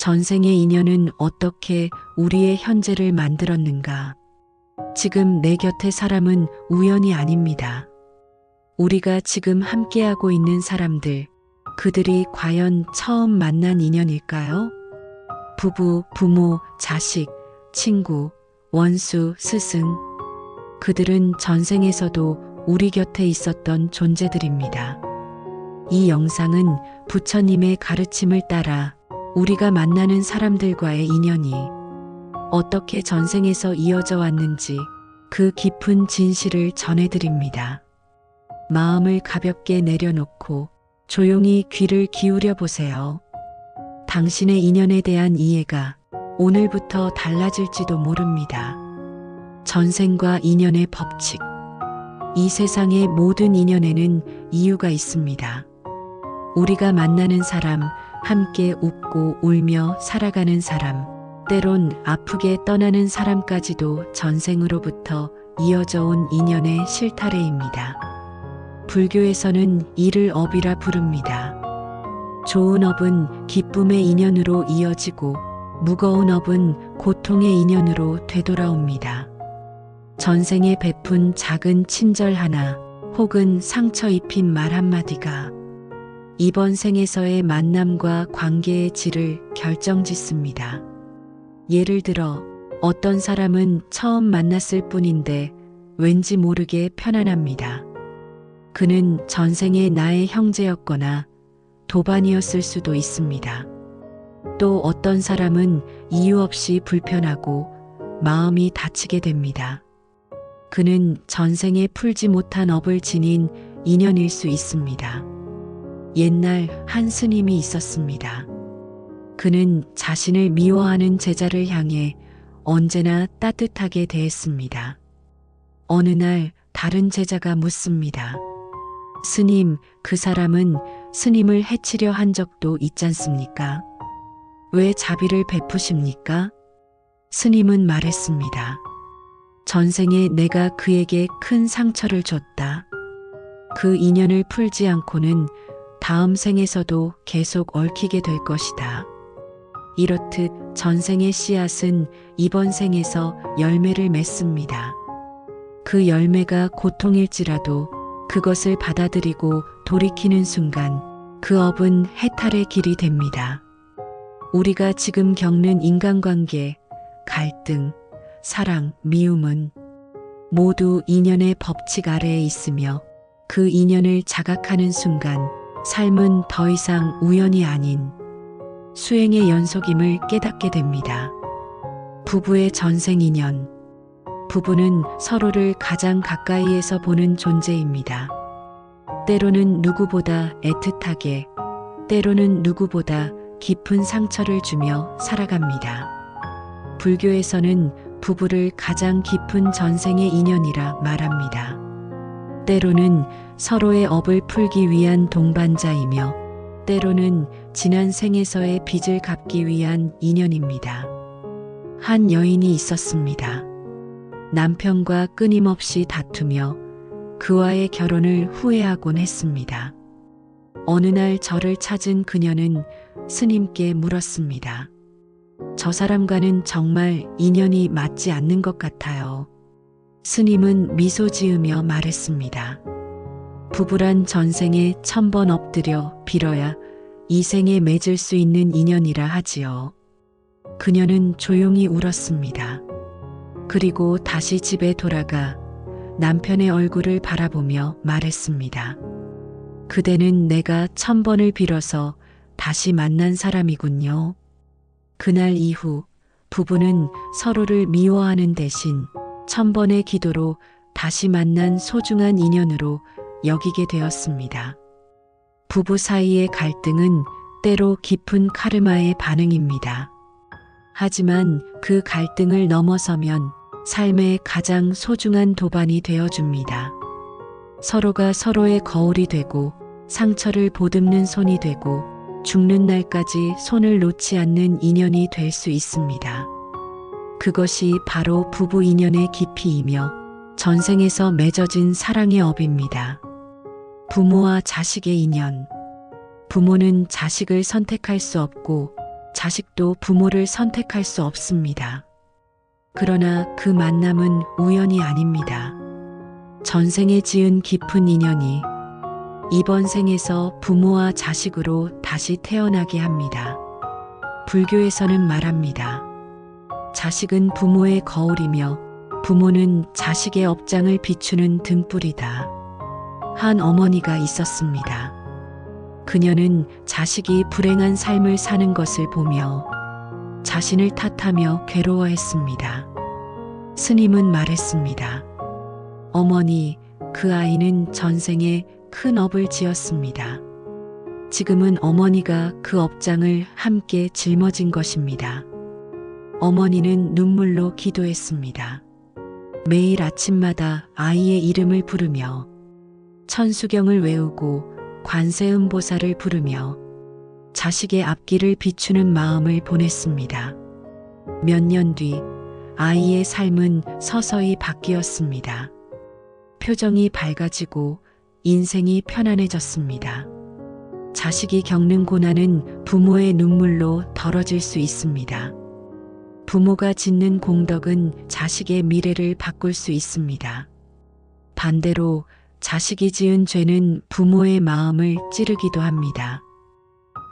전생의 인연은 어떻게 우리의 현재를 만들었는가? 지금 내 곁의 사람은 우연이 아닙니다. 우리가 지금 함께하고 있는 사람들, 그들이 과연 처음 만난 인연일까요? 부부, 부모, 자식, 친구, 원수, 스승. 그들은 전생에서도 우리 곁에 있었던 존재들입니다. 이 영상은 부처님의 가르침을 따라 우리가 만나는 사람들과의 인연이 어떻게 전생에서 이어져 왔는지 그 깊은 진실을 전해드립니다. 마음을 가볍게 내려놓고 조용히 귀를 기울여 보세요. 당신의 인연에 대한 이해가 오늘부터 달라질지도 모릅니다. 전생과 인연의 법칙. 이 세상의 모든 인연에는 이유가 있습니다. 우리가 만나는 사람, 함께 웃고 울며 살아가는 사람, 때론 아프게 떠나는 사람까지도 전생으로부터 이어져 온 인연의 실타래입니다. 불교에서는 이를 업이라 부릅니다. 좋은 업은 기쁨의 인연으로 이어지고 무거운 업은 고통의 인연으로 되돌아옵니다. 전생에 베푼 작은 친절 하나 혹은 상처 입힌 말 한마디가 이번 생에서의 만남과 관계의 질을 결정짓습니다. 예를 들어 어떤 사람은 처음 만났을 뿐인데 왠지 모르게 편안합니다. 그는 전생에 나의 형제였거나 도반이었을 수도 있습니다. 또 어떤 사람은 이유 없이 불편하고 마음이 다치게 됩니다. 그는 전생에 풀지 못한 업을 지닌 인연일 수 있습니다. 옛날 한 스님이 있었습니다. 그는 자신을 미워하는 제자를 향해 언제나 따뜻하게 대했습니다. 어느 날 다른 제자가 묻습니다. 스님, 그 사람은 스님을 해치려 한 적도 있잖습니까? 왜 자비를 베푸십니까? 스님은 말했습니다. 전생에 내가 그에게 큰 상처를 줬다. 그 인연을 풀지 않고는 다음 생에서도 계속 얽히게 될 것이다. 이렇듯 전생의 씨앗은 이번 생에서 열매를 맺습니다. 그 열매가 고통일지라도 그것을 받아들이고 돌이키는 순간 그 업은 해탈의 길이 됩니다. 우리가 지금 겪는 인간관계, 갈등, 사랑, 미움은 모두 인연의 법칙 아래에 있으며 그 인연을 자각하는 순간 삶은 더 이상 우연이 아닌 수행의 연속임을 깨닫게 됩니다. 부부의 전생 인연. 부부는 서로를 가장 가까이에서 보는 존재입니다. 때로는 누구보다 애틋하게, 때로는 누구보다 깊은 상처를 주며 살아갑니다. 불교에서는 부부를 가장 깊은 전생의 인연이라 말합니다. 때로는 서로의 업을 풀기 위한 동반자이며 때로는 지난 생에서의 빚을 갚기 위한 인연입니다. 한 여인이 있었습니다. 남편과 끊임없이 다투며 그와의 결혼을 후회하곤 했습니다. 어느 날 저를 찾은 그녀는 스님께 물었습니다. 저 사람과는 정말 인연이 맞지 않는 것 같아요. 스님은 미소 지으며 말했습니다. 부부란 전생에 1000번 엎드려 빌어야 이 생에 맺을 수 있는 인연이라 하지요. 그녀는 조용히 울었습니다. 그리고 다시 집에 돌아가 남편의 얼굴을 바라보며 말했습니다. 그대는 내가 1000번을 빌어서 다시 만난 사람이군요. 그날 이후 부부는 서로를 미워하는 대신 1000번의 기도로 다시 만난 소중한 인연으로 여기게 되었습니다. 부부 사이의 갈등은 때로 깊은 카르마의 반응입니다. 하지만 그 갈등을 넘어서면 삶의 가장 소중한 도반이 되어줍니다. 서로가 서로의 거울이 되고 상처를 보듬는 손이 되고 죽는 날까지 손을 놓지 않는 인연이 될 수 있습니다. 그것이 바로 부부 인연의 깊이이며 전생에서 맺어진 사랑의 업입니다. 부모와 자식의 인연. 부모는 자식을 선택할 수 없고 자식도 부모를 선택할 수 없습니다. 그러나 그 만남은 우연이 아닙니다. 전생에 지은 깊은 인연이 이번 생에서 부모와 자식으로 다시 태어나게 합니다. 불교에서는 말합니다. 자식은 부모의 거울이며 부모는 자식의 업장을 비추는 등불이다. 한 어머니가 있었습니다. 그녀는 자식이 불행한 삶을 사는 것을 보며 자신을 탓하며 괴로워했습니다. 스님은 말했습니다. 어머니, 그 아이는 전생에 큰 업을 지었습니다. 지금은 어머니가 그 업장을 함께 짊어진 것입니다. 어머니는 눈물로 기도했습니다. 매일 아침마다 아이의 이름을 부르며 천수경을 외우고 관세음보살을 부르며 자식의 앞길을 비추는 마음을 보냈습니다. 몇 년 뒤 아이의 삶은 서서히 바뀌었습니다. 표정이 밝아지고 인생이 편안해졌습니다. 자식이 겪는 고난은 부모의 눈물로 덜어질 수 있습니다. 부모가 짓는 공덕은 자식의 미래를 바꿀 수 있습니다. 반대로 자식이 지은 죄는 부모의 마음을 찌르기도 합니다.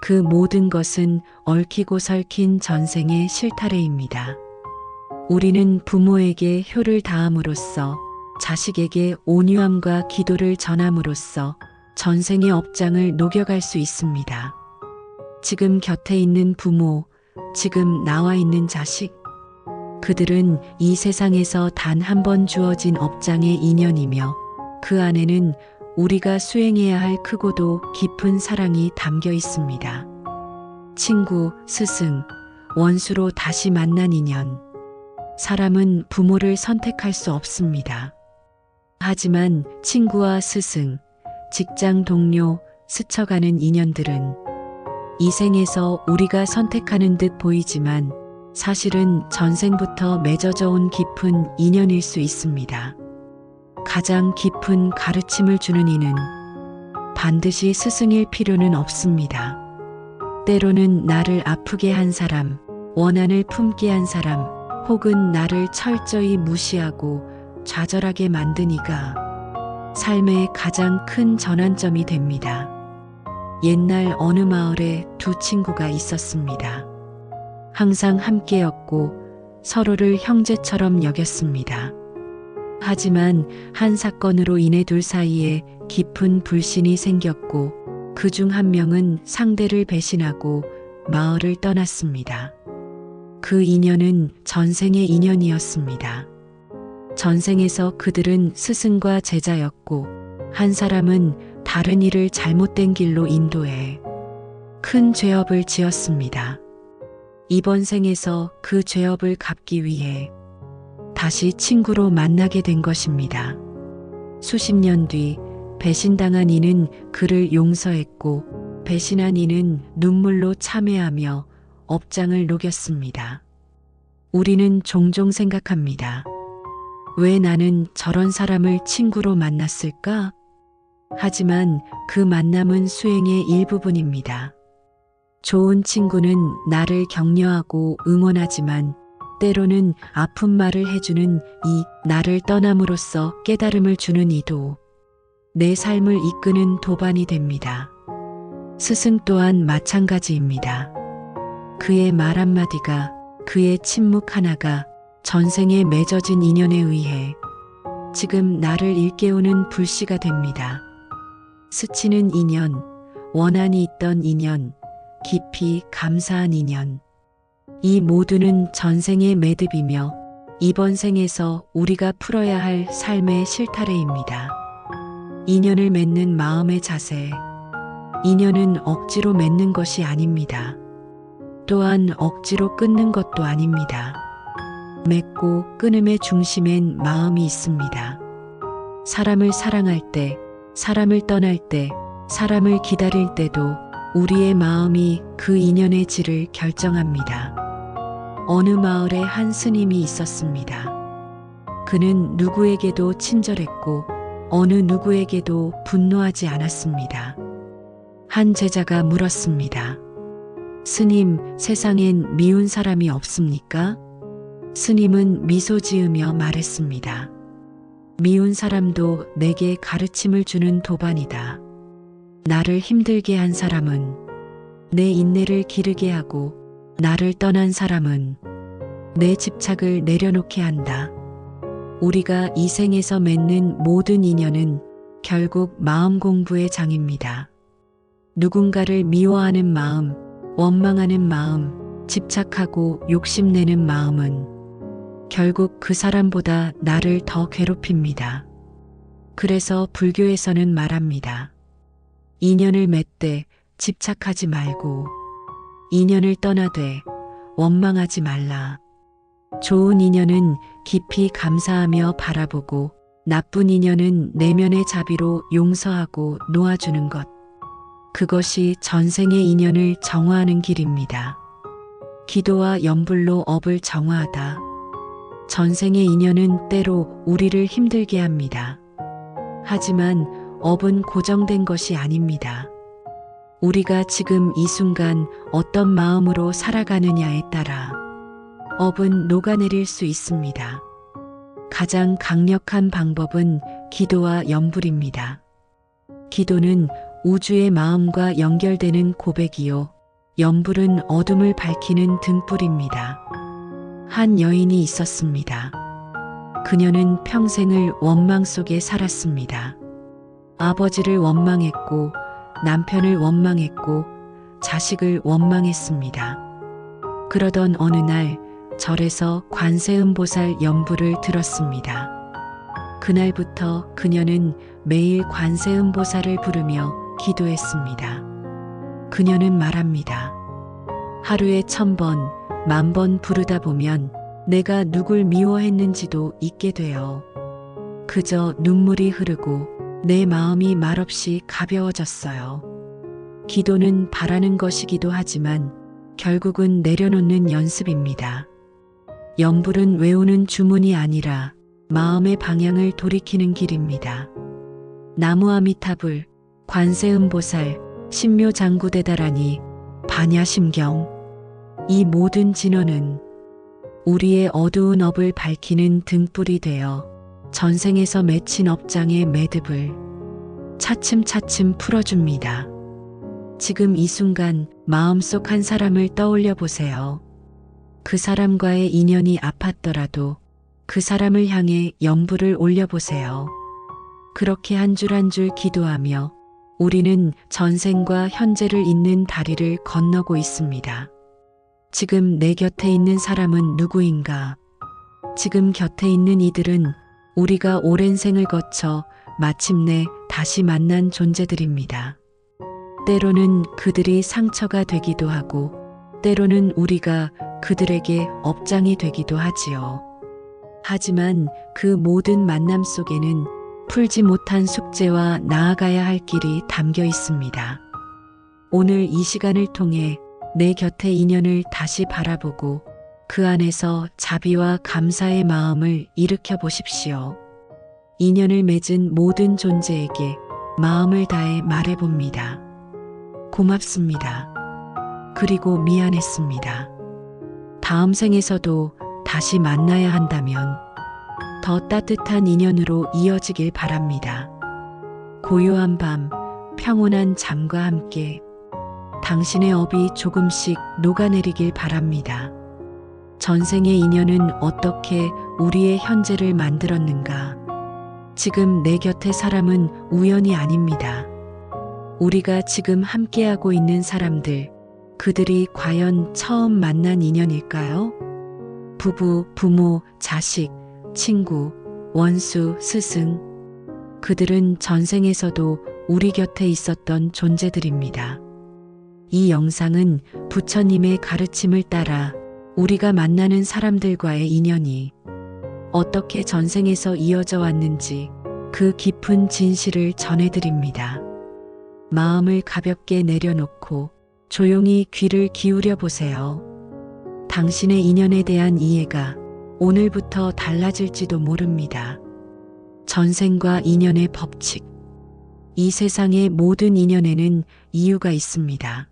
그 모든 것은 얽히고 설킨 전생의 실타래입니다. 우리는 부모에게 효를 다함으로써 자식에게 온유함과 기도를 전함으로써 전생의 업장을 녹여갈 수 있습니다. 지금 곁에 있는 부모, 지금 나와 있는 자식, 그들은 이 세상에서 단 한 번 주어진 업장의 인연이며 그 안에는 우리가 수행해야 할 크고도 깊은 사랑이 담겨 있습니다. 친구, 스승, 원수로 다시 만난 인연. 사람은 부모를 선택할 수 없습니다. 하지만 친구와 스승, 직장 동료, 스쳐가는 인연들은 이 생에서 우리가 선택하는 듯 보이지만 사실은 전생부터 맺어져 온 깊은 인연일 수 있습니다. 가장 깊은 가르침을 주는 이는 반드시 스승일 필요는 없습니다. 때로는 나를 아프게 한 사람, 원한을 품게 한 사람, 혹은 나를 철저히 무시하고 좌절하게 만든 이가 삶의 가장 큰 전환점이 됩니다. 옛날 어느 마을에 두 친구가 있었습니다. 항상 함께였고 서로를 형제처럼 여겼습니다. 하지만 한 사건으로 인해 둘 사이에 깊은 불신이 생겼고 그 중 한 명은 상대를 배신하고 마을을 떠났습니다. 그 인연은 전생의 인연이었습니다. 전생에서 그들은 스승과 제자였고 한 사람은 다른 이를 잘못된 길로 인도해 큰 죄업을 지었습니다. 이번 생에서 그 죄업을 갚기 위해 다시 친구로 만나게 된 것입니다. 수십 년 뒤 배신당한 이는 그를 용서했고 배신한 이는 눈물로 참회하며 업장을 녹였습니다. 우리는 종종 생각합니다. 왜 나는 저런 사람을 친구로 만났을까? 하지만 그 만남은 수행의 일부분입니다. 좋은 친구는 나를 격려하고 응원하지만 때로는 아픈 말을 해주는 이 나를 떠남으로써 깨달음을 주는 이도 내 삶을 이끄는 도반이 됩니다. 스승 또한 마찬가지입니다. 그의 말 한마디가, 그의 침묵 하나가 전생에 맺어진 인연에 의해 지금 나를 일깨우는 불씨가 됩니다. 스치는 인연, 원한이 있던 인연, 깊이 감사한 인연. 이 모두는 전생의 매듭이며 이번 생에서 우리가 풀어야 할 삶의 실타래입니다. 인연을 맺는 마음의 자세. 인연은 억지로 맺는 것이 아닙니다. 또한 억지로 끊는 것도 아닙니다. 맺고 끊음의 중심엔 마음이 있습니다. 사람을 사랑할 때, 사람을 떠날 때, 사람을 기다릴 때도 우리의 마음이 그 인연의 질을 결정합니다. 어느 마을에 한 스님이 있었습니다. 그는 누구에게도 친절했고 어느 누구에게도 분노하지 않았습니다. 한 제자가 물었습니다. 스님, 세상엔 미운 사람이 없습니까? 스님은 미소 지으며 말했습니다. 미운 사람도 내게 가르침을 주는 도반이다. 나를 힘들게 한 사람은, 내 인내를 기르게 하고 나를 떠난 사람은 내 집착을 내려놓게 한다. 우리가 이 생에서 맺는 모든 인연은 결국 마음 공부의 장입니다. 누군가를 미워하는 마음, 원망하는 마음, 집착하고 욕심내는 마음은 결국 그 사람보다 나를 더 괴롭힙니다. 그래서 불교에서는 말합니다. 인연을 맺되 집착하지 말고 인연을 떠나되 원망하지 말라. 좋은 인연은 깊이 감사하며 바라보고 나쁜 인연은 내면의 자비로 용서하고 놓아주는 것. 그것이 전생의 인연을 정화하는 길입니다. 기도와 염불로 업을 정화하다. 전생의 인연은 때로 우리를 힘들게 합니다. 하지만 업은 고정된 것이 아닙니다. 우리가 지금 이 순간 어떤 마음으로 살아가느냐에 따라 업은 녹아내릴 수 있습니다. 가장 강력한 방법은 기도와 염불입니다. 기도는 우주의 마음과 연결되는 고백이요. 염불은 어둠을 밝히는 등불입니다. 한 여인이 있었습니다. 그녀는 평생을 원망 속에 살았습니다. 아버지를 원망했고, 남편을 원망했고, 자식을 원망했습니다. 그러던 어느 날 절에서 관세음보살 연부를 들었습니다. 그날부터 그녀는 매일 관세음보살을 부르며 기도했습니다. 그녀는 말합니다. 하루에 1000번, 10,000번 부르다 보면 내가 누굴 미워했는지도 잊게 되어 그저 눈물이 흐르고 내 마음이 말없이 가벼워졌어요. 기도는 바라는 것이기도 하지만 결국은 내려놓는 연습입니다. 염불은 외우는 주문이 아니라 마음의 방향을 돌이키는 길입니다. 나무아미타불, 관세음보살, 신묘장구대다라니, 반야심경. 이 모든 진언은 우리의 어두운 업을 밝히는 등불이 되어 전생에서 맺힌 업장의 매듭을 차츰차츰 풀어줍니다. 지금 이 순간 마음속 한 사람을 떠올려 보세요. 그 사람과의 인연이 아팠더라도 그 사람을 향해 염불을 올려보세요. 그렇게 한 줄 한 줄 기도하며 우리는 전생과 현재를 잇는 다리를 건너고 있습니다. 지금 내 곁에 있는 사람은 누구인가? 지금 곁에 있는 이들은 우리가 오랜 생을 거쳐 마침내 다시 만난 존재들입니다. 때로는 그들이 상처가 되기도 하고 때로는 우리가 그들에게 업장이 되기도 하지요. 하지만 그 모든 만남 속에는 풀지 못한 숙제와 나아가야 할 길이 담겨 있습니다. 오늘 이 시간을 통해 내 곁의 인연을 다시 바라보고 그 안에서 자비와 감사의 마음을 일으켜 보십시오. 인연을 맺은 모든 존재에게 마음을 다해 말해봅니다. 고맙습니다. 그리고 미안했습니다. 다음 생에서도 다시 만나야 한다면 더 따뜻한 인연으로 이어지길 바랍니다. 고요한 밤, 평온한 잠과 함께 당신의 업이 조금씩 녹아내리길 바랍니다. 전생의 인연은 어떻게 우리의 현재를 만들었는가? 지금 내 곁의 사람은 우연이 아닙니다. 우리가 지금 함께하고 있는 사람들, 그들이 과연 처음 만난 인연일까요? 부부, 부모, 자식, 친구, 원수, 스승. 그들은 전생에서도 우리 곁에 있었던 존재들입니다. 이 영상은 부처님의 가르침을 따라 우리가 만나는 사람들과의 인연이 어떻게 전생에서 이어져 왔는지 그 깊은 진실을 전해드립니다. 마음을 가볍게 내려놓고 조용히 귀를 기울여 보세요. 당신의 인연에 대한 이해가 오늘부터 달라질지도 모릅니다. 전생과 인연의 법칙. 이 세상의 모든 인연에는 이유가 있습니다.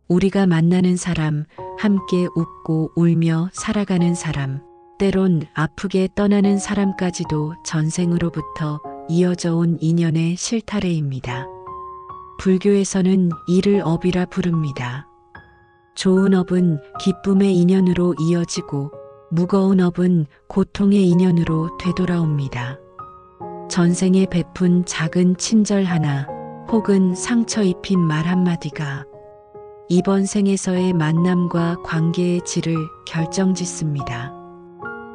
우리가 만나는 사람, 함께 웃고 울며 살아가는 사람, 때론 아프게 떠나는 사람까지도 전생으로부터 이어져 온 인연의 실타래입니다. 불교에서는 이를 업이라 부릅니다. 좋은 업은 기쁨의 인연으로 이어지고 무거운 업은 고통의 인연으로 되돌아옵니다. 전생에 베푼 작은 친절 하나 혹은 상처 입힌 말 한마디가 이번 생에서의 만남과 관계의 질을 결정짓습니다.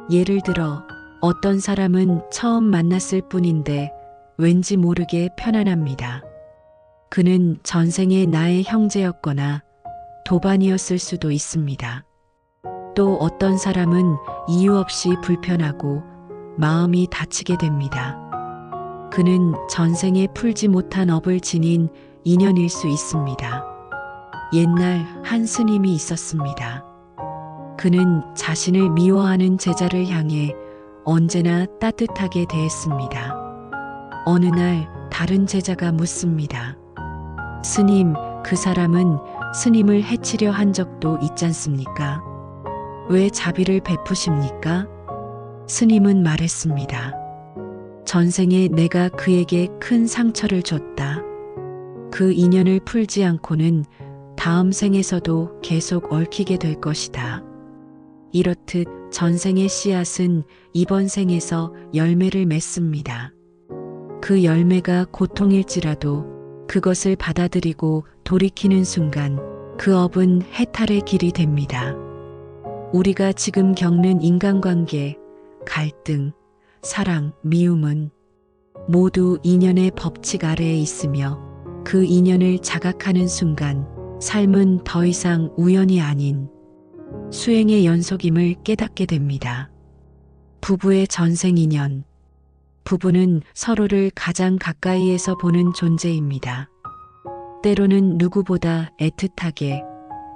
예를 들어 어떤 사람은 처음 만났을 뿐인데 왠지 모르게 편안합니다. 그는 전생에 나의 형제였거나 도반이었을 수도 있습니다. 또 어떤 사람은 이유 없이 불편하고 마음이 다치게 됩니다. 그는 전생에 풀지 못한 업을 지닌 인연일 수 있습니다. 옛날 한 스님이 있었습니다. 그는 자신을 미워하는 제자를 향해 언제나 따뜻하게 대했습니다. 어느 날 다른 제자가 묻습니다. 스님, 그 사람은 스님을 해치려 한 적도 있지 않습니까? 왜 자비를 베푸십니까? 스님은 말했습니다. 전생에 내가 그에게 큰 상처를 줬다. 그 인연을 풀지 않고는 다음 생에서도 계속 얽히게 될 것이다. 이렇듯 전생의 씨앗은 이번 생에서 열매를 맺습니다. 그 열매가 고통일지라도 그것을 받아들이고 돌이키는 순간 그 업은 해탈의 길이 됩니다. 우리가 지금 겪는 인간관계, 갈등, 사랑, 미움은 모두 인연의 법칙 아래에 있으며 그 인연을 자각하는 순간 삶은 더 이상 우연이 아닌 수행의 연속임을 깨닫게 됩니다. 부부의 전생 인연. 부부는 서로를 가장 가까이에서 보는 존재입니다. 때로는 누구보다 애틋하게,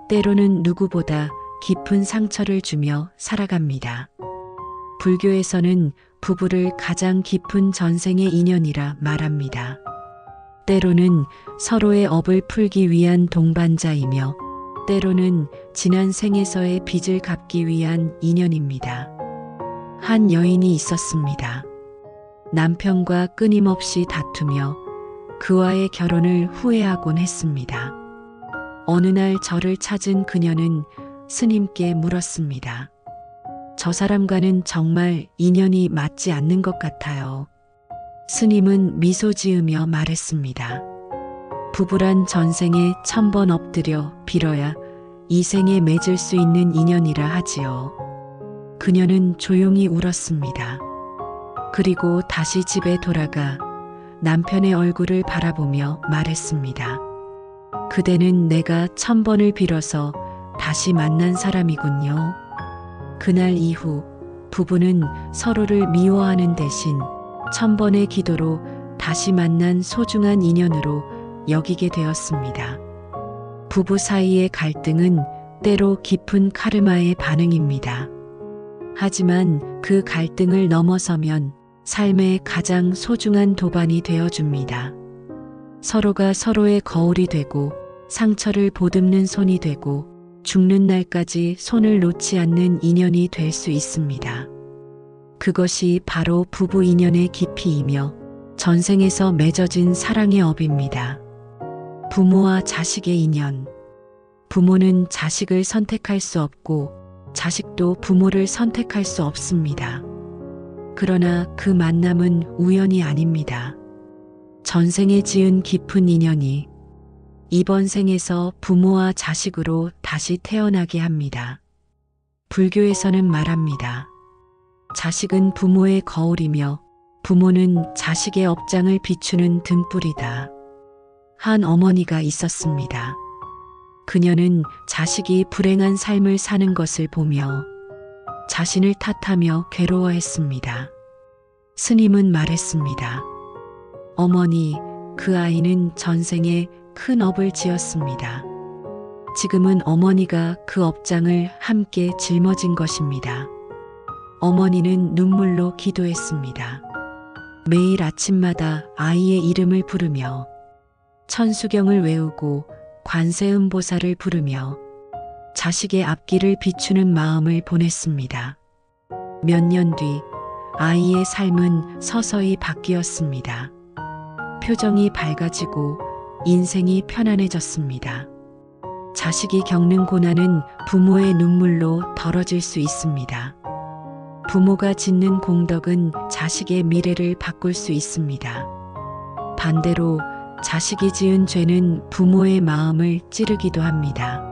때로는 누구보다 깊은 상처를 주며 살아갑니다. 불교에서는 부부를 가장 깊은 전생의 인연이라 말합니다. 때로는 서로의 업을 풀기 위한 동반자이며 때로는 지난 생에서의 빚을 갚기 위한 인연입니다. 한 여인이 있었습니다. 남편과 끊임없이 다투며 그와의 결혼을 후회하곤 했습니다. 어느 날 저를 찾은 그녀는 스님께 물었습니다. 저 사람과는 정말 인연이 맞지 않는 것 같아요. 스님은 미소 지으며 말했습니다. 부부란 전생에 1000번 엎드려 빌어야 이 생에 맺을 수 있는 인연이라 하지요. 그녀는 조용히 울었습니다. 그리고 다시 집에 돌아가 남편의 얼굴을 바라보며 말했습니다. 그대는 내가 1000번을 빌어서 다시 만난 사람이군요. 그날 이후 부부는 서로를 미워하는 대신 1000번의 기도로 다시 만난 소중한 인연으로 여기게 되었습니다. 부부 사이의 갈등은 때로 깊은 카르마의 반응입니다. 하지만 그 갈등을 넘어서면 삶의 가장 소중한 도반이 되어줍니다. 서로가 서로의 거울이 되고 상처를 보듬는 손이 되고 죽는 날까지 손을 놓지 않는 인연이 될 수 있습니다. 그것이 바로 부부 인연의 깊이이며 전생에서 맺어진 사랑의 업입니다. 부모와 자식의 인연. 부모는 자식을 선택할 수 없고 자식도 부모를 선택할 수 없습니다. 그러나 그 만남은 우연이 아닙니다. 전생에 지은 깊은 인연이 이번 생에서 부모와 자식으로 다시 태어나게 합니다. 불교에서는 말합니다. 자식은 부모의 거울이며 부모는 자식의 업장을 비추는 등불이다. 한 어머니가 있었습니다. 그녀는 자식이 불행한 삶을 사는 것을 보며 자신을 탓하며 괴로워했습니다. 스님은 말했습니다. 어머니, 그 아이는 전생에 큰 업을 지었습니다. 지금은 어머니가 그 업장을 함께 짊어진 것입니다. 어머니는 눈물로 기도했습니다. 매일 아침마다 아이의 이름을 부르며 천수경을 외우고 관세음보살을 부르며 자식의 앞길을 비추는 마음을 보냈습니다. 몇 년 뒤 아이의 삶은 서서히 바뀌었습니다. 표정이 밝아지고 인생이 편안해졌습니다. 자식이 겪는 고난은 부모의 눈물로 덜어질 수 있습니다. 부모가 짓는 공덕은 자식의 미래를 바꿀 수 있습니다. 반대로 자식이 지은 죄는 부모의 마음을 찌르기도 합니다.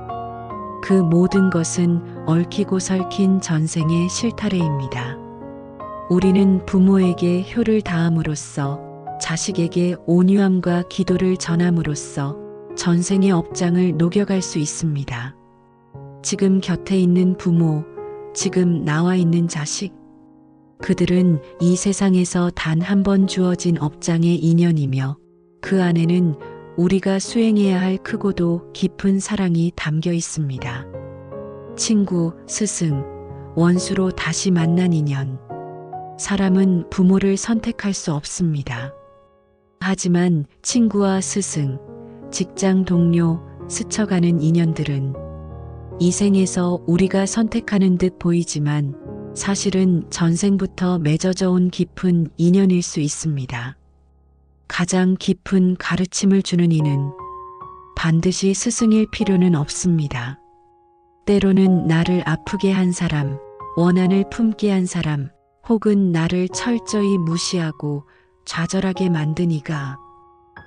그 모든 것은 얽히고 설킨 전생의 실타래입니다. 우리는 부모에게 효를 다함으로써 자식에게 온유함과 기도를 전함으로써 전생의 업장을 녹여갈 수 있습니다. 지금 곁에 있는 부모, 지금 나와 있는 자식, 그들은 이 세상에서 단 한 번 주어진 업장의 인연이며 그 안에는 우리가 수행해야 할 크고도 깊은 사랑이 담겨 있습니다. 친구, 스승, 원수로 다시 만난 인연. 사람은 부모를 선택할 수 없습니다. 하지만 친구와 스승, 직장 동료, 스쳐가는 인연들은 이 생에서 우리가 선택하는 듯 보이지만 사실은 전생부터 맺어져 온 깊은 인연일 수 있습니다. 가장 깊은 가르침을 주는 이는 반드시 스승일 필요는 없습니다. 때로는 나를 아프게 한 사람, 원한을 품게 한 사람, 혹은 나를 철저히 무시하고 좌절하게 만든 이가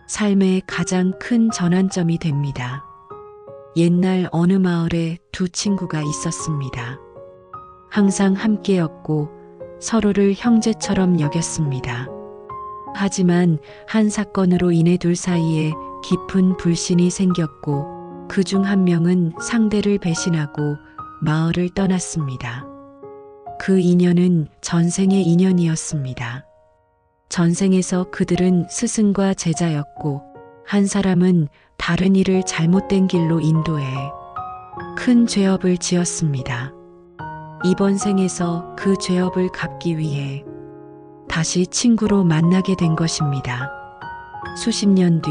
삶의 가장 큰 전환점이 됩니다. 옛날 어느 마을에 두 친구가 있었습니다. 항상 함께였고 서로를 형제처럼 여겼습니다. 하지만 한 사건으로 인해 둘 사이에 깊은 불신이 생겼고 그 중 한 명은 상대를 배신하고 마을을 떠났습니다. 그 인연은 전생의 인연이었습니다. 전생에서 그들은 스승과 제자였고 한 사람은 다른 이를 잘못된 길로 인도해 큰 죄업을 지었습니다. 이번 생에서 그 죄업을 갚기 위해 다시 친구로 만나게 된 것입니다. 수십 년 뒤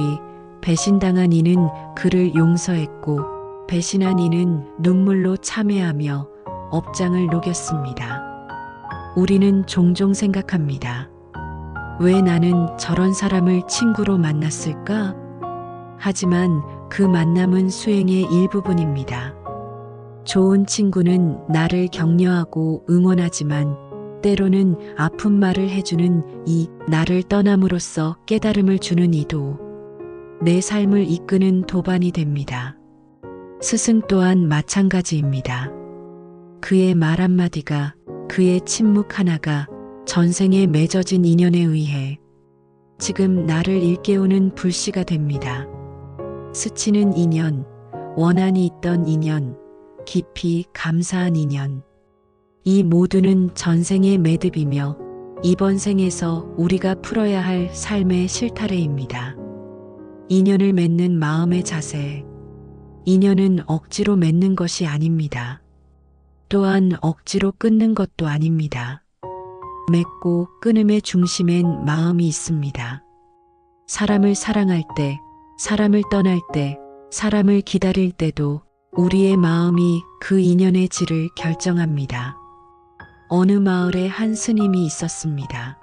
배신당한 이는 그를 용서했고 배신한 이는 눈물로 참회하며 업장을 녹였습니다. 우리는 종종 생각합니다. 왜 나는 저런 사람을 친구로 만났을까? 하지만 그 만남은 수행의 일부분입니다. 좋은 친구는 나를 격려하고 응원하지만 때로는 아픈 말을 해주는 이 나를 떠남으로써 깨달음을 주는 이도 내 삶을 이끄는 도반이 됩니다. 스승 또한 마찬가지입니다. 그의 말 한마디가, 그의 침묵 하나가 전생에 맺어진 인연에 의해 지금 나를 일깨우는 불씨가 됩니다. 스치는 인연, 원한이 있던 인연, 깊이 감사한 인연. 이 모두는 전생의 매듭이며 이번 생에서 우리가 풀어야 할 삶의 실타래입니다. 인연을 맺는 마음의 자세. 인연은 억지로 맺는 것이 아닙니다. 또한 억지로 끊는 것도 아닙니다. 맺고 끊음의 중심엔 마음이 있습니다. 사람을 사랑할 때, 사람을 떠날 때, 사람을 기다릴 때도 우리의 마음이 그 인연의 질을 결정합니다. 어느 마을에 한 스님이 있었습니다.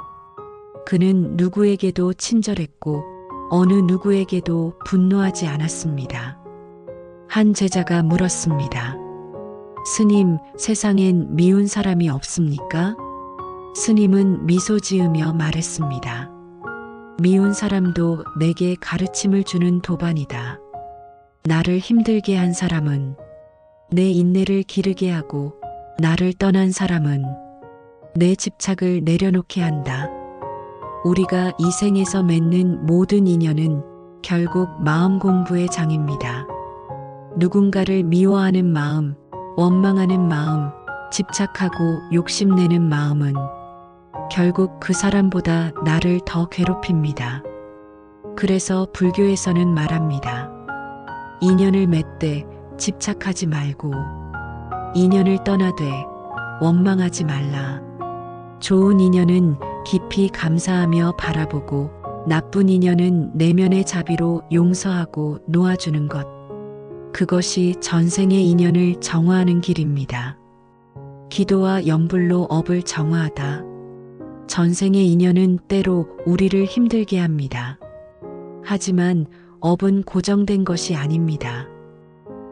그는 누구에게도 친절했고 어느 누구에게도 분노하지 않았습니다. 한 제자가 물었습니다. 스님, 세상엔 미운 사람이 없습니까? 스님은 미소 지으며 말했습니다. 미운 사람도 내게 가르침을 주는 도반이다. 나를 힘들게 한 사람은 내 인내를 기르게 하고 나를 떠난 사람은 내 집착을 내려놓게 한다. 우리가 이 생에서 맺는 모든 인연은 결국 마음 공부의 장입니다. 누군가를 미워하는 마음, 원망하는 마음, 집착하고 욕심내는 마음은 결국 그 사람보다 나를 더 괴롭힙니다. 그래서 불교에서는 말합니다. 인연을 맺되 집착하지 말고 인연을 떠나되 원망하지 말라. 좋은 인연은 깊이 감사하며 바라보고 나쁜 인연은 내면의 자비로 용서하고 놓아주는 것. 그것이 전생의 인연을 정화하는 길입니다. 기도와 염불로 업을 정화하다. 전생의 인연은 때로 우리를 힘들게 합니다. 하지만 업은 고정된 것이 아닙니다.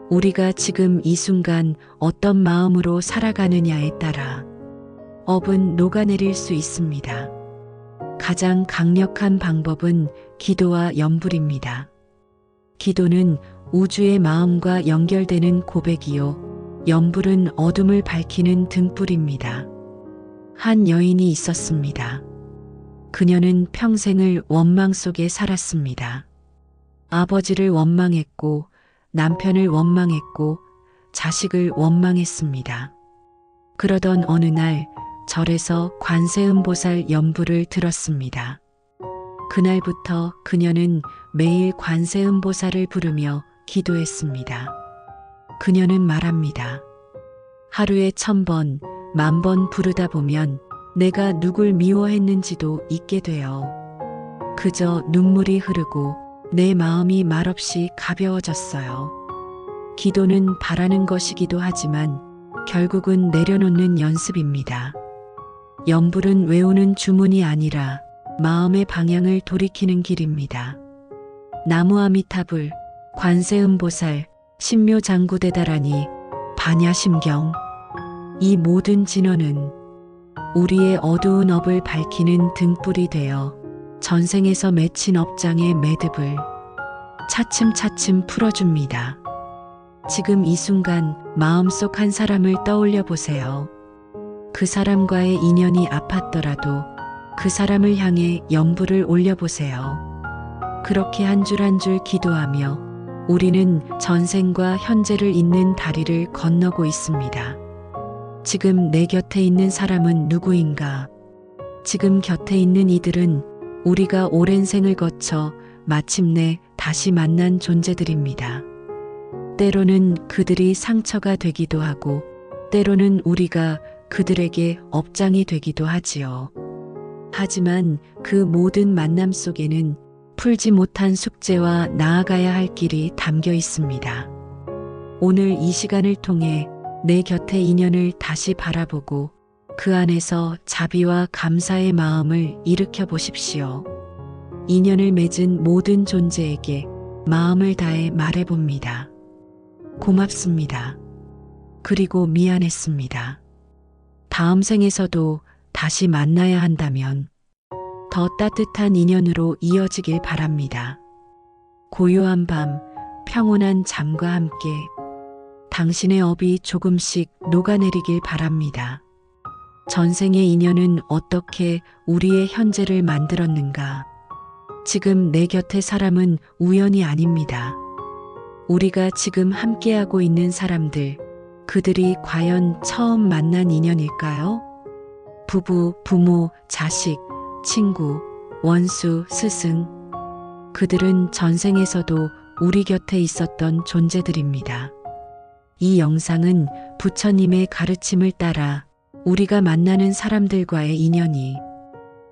우리가 지금 이 순간 어떤 마음으로 살아가느냐에 따라 업은 녹아내릴 수 있습니다. 가장 강력한 방법은 기도와 염불입니다. 기도는 우주의 마음과 연결되는 고백이요, 염불은 어둠을 밝히는 등불입니다. 한 여인이 있었습니다. 그녀는 평생을 원망 속에 살았습니다. 아버지를 원망했고, 남편을 원망했고, 자식을 원망했습니다. 그러던 어느 날 절에서 관세음보살 연부를 들었습니다. 그날부터 그녀는 매일 관세음보살을 부르며 기도했습니다. 그녀는 말합니다. 하루에 1000번, 10,000번 부르다 보면 내가 누굴 미워했는지도 잊게 돼요. 그저 눈물이 흐르고 내 마음이 말없이 가벼워졌어요. 기도는 바라는 것이기도 하지만 결국은 내려놓는 연습입니다. 염불은 외우는 주문이 아니라 마음의 방향을 돌이키는 길입니다. 나무아미타불, 관세음보살, 신묘장구대다라니, 반야심경. 이 모든 진언은 우리의 어두운 업을 밝히는 등불이 되어 전생에서 맺힌 업장의 매듭을 차츰차츰 풀어줍니다. 지금 이 순간 마음속 한 사람을 떠올려 보세요. 그 사람과의 인연이 아팠더라도 그 사람을 향해 염불을 올려보세요. 그렇게 한 줄 한 줄 기도하며 우리는 전생과 현재를 잇는 다리를 건너고 있습니다. 지금 내 곁에 있는 사람은 누구인가? 지금 곁에 있는 이들은 우리가 오랜 생을 거쳐 마침내 다시 만난 존재들입니다. 때로는 그들이 상처가 되기도 하고, 때로는 우리가 그들에게 업장이 되기도 하지요. 하지만 그 모든 만남 속에는 풀지 못한 숙제와 나아가야 할 길이 담겨 있습니다. 오늘 이 시간을 통해 내 곁의 인연을 다시 바라보고 그 안에서 자비와 감사의 마음을 일으켜 보십시오. 인연을 맺은 모든 존재에게 마음을 다해 말해봅니다. 고맙습니다. 그리고 미안했습니다. 다음 생에서도 다시 만나야 한다면 더 따뜻한 인연으로 이어지길 바랍니다. 고요한 밤, 평온한 잠과 함께 당신의 업이 조금씩 녹아내리길 바랍니다. 전생의 인연은 어떻게 우리의 현재를 만들었는가? 지금 내 곁의 사람은 우연이 아닙니다. 우리가 지금 함께하고 있는 사람들, 그들이 과연 처음 만난 인연일까요? 부부, 부모, 자식, 친구, 원수, 스승. 그들은 전생에서도 우리 곁에 있었던 존재들입니다. 이 영상은 부처님의 가르침을 따라 우리가 만나는 사람들과의 인연이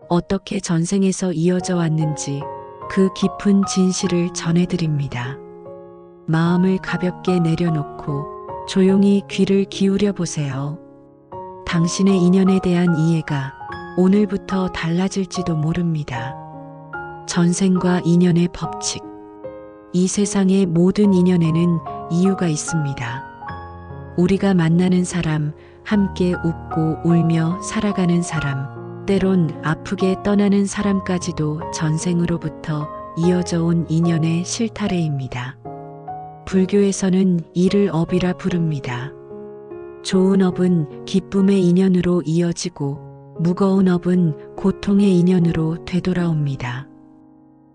어떻게 전생에서 이어져 왔는지 그 깊은 진실을 전해드립니다. 마음을 가볍게 내려놓고 조용히 귀를 기울여 보세요. 당신의 인연에 대한 이해가 오늘부터 달라질지도 모릅니다. 전생과 인연의 법칙. 이 세상의 모든 인연에는 이유가 있습니다. 우리가 만나는 사람, 함께 웃고 울며 살아가는 사람, 때론 아프게 떠나는 사람까지도 전생으로부터 이어져 온 인연의 실타래입니다. 불교에서는 이를 업이라 부릅니다. 좋은 업은 기쁨의 인연으로 이어지고 무거운 업은 고통의 인연으로 되돌아옵니다.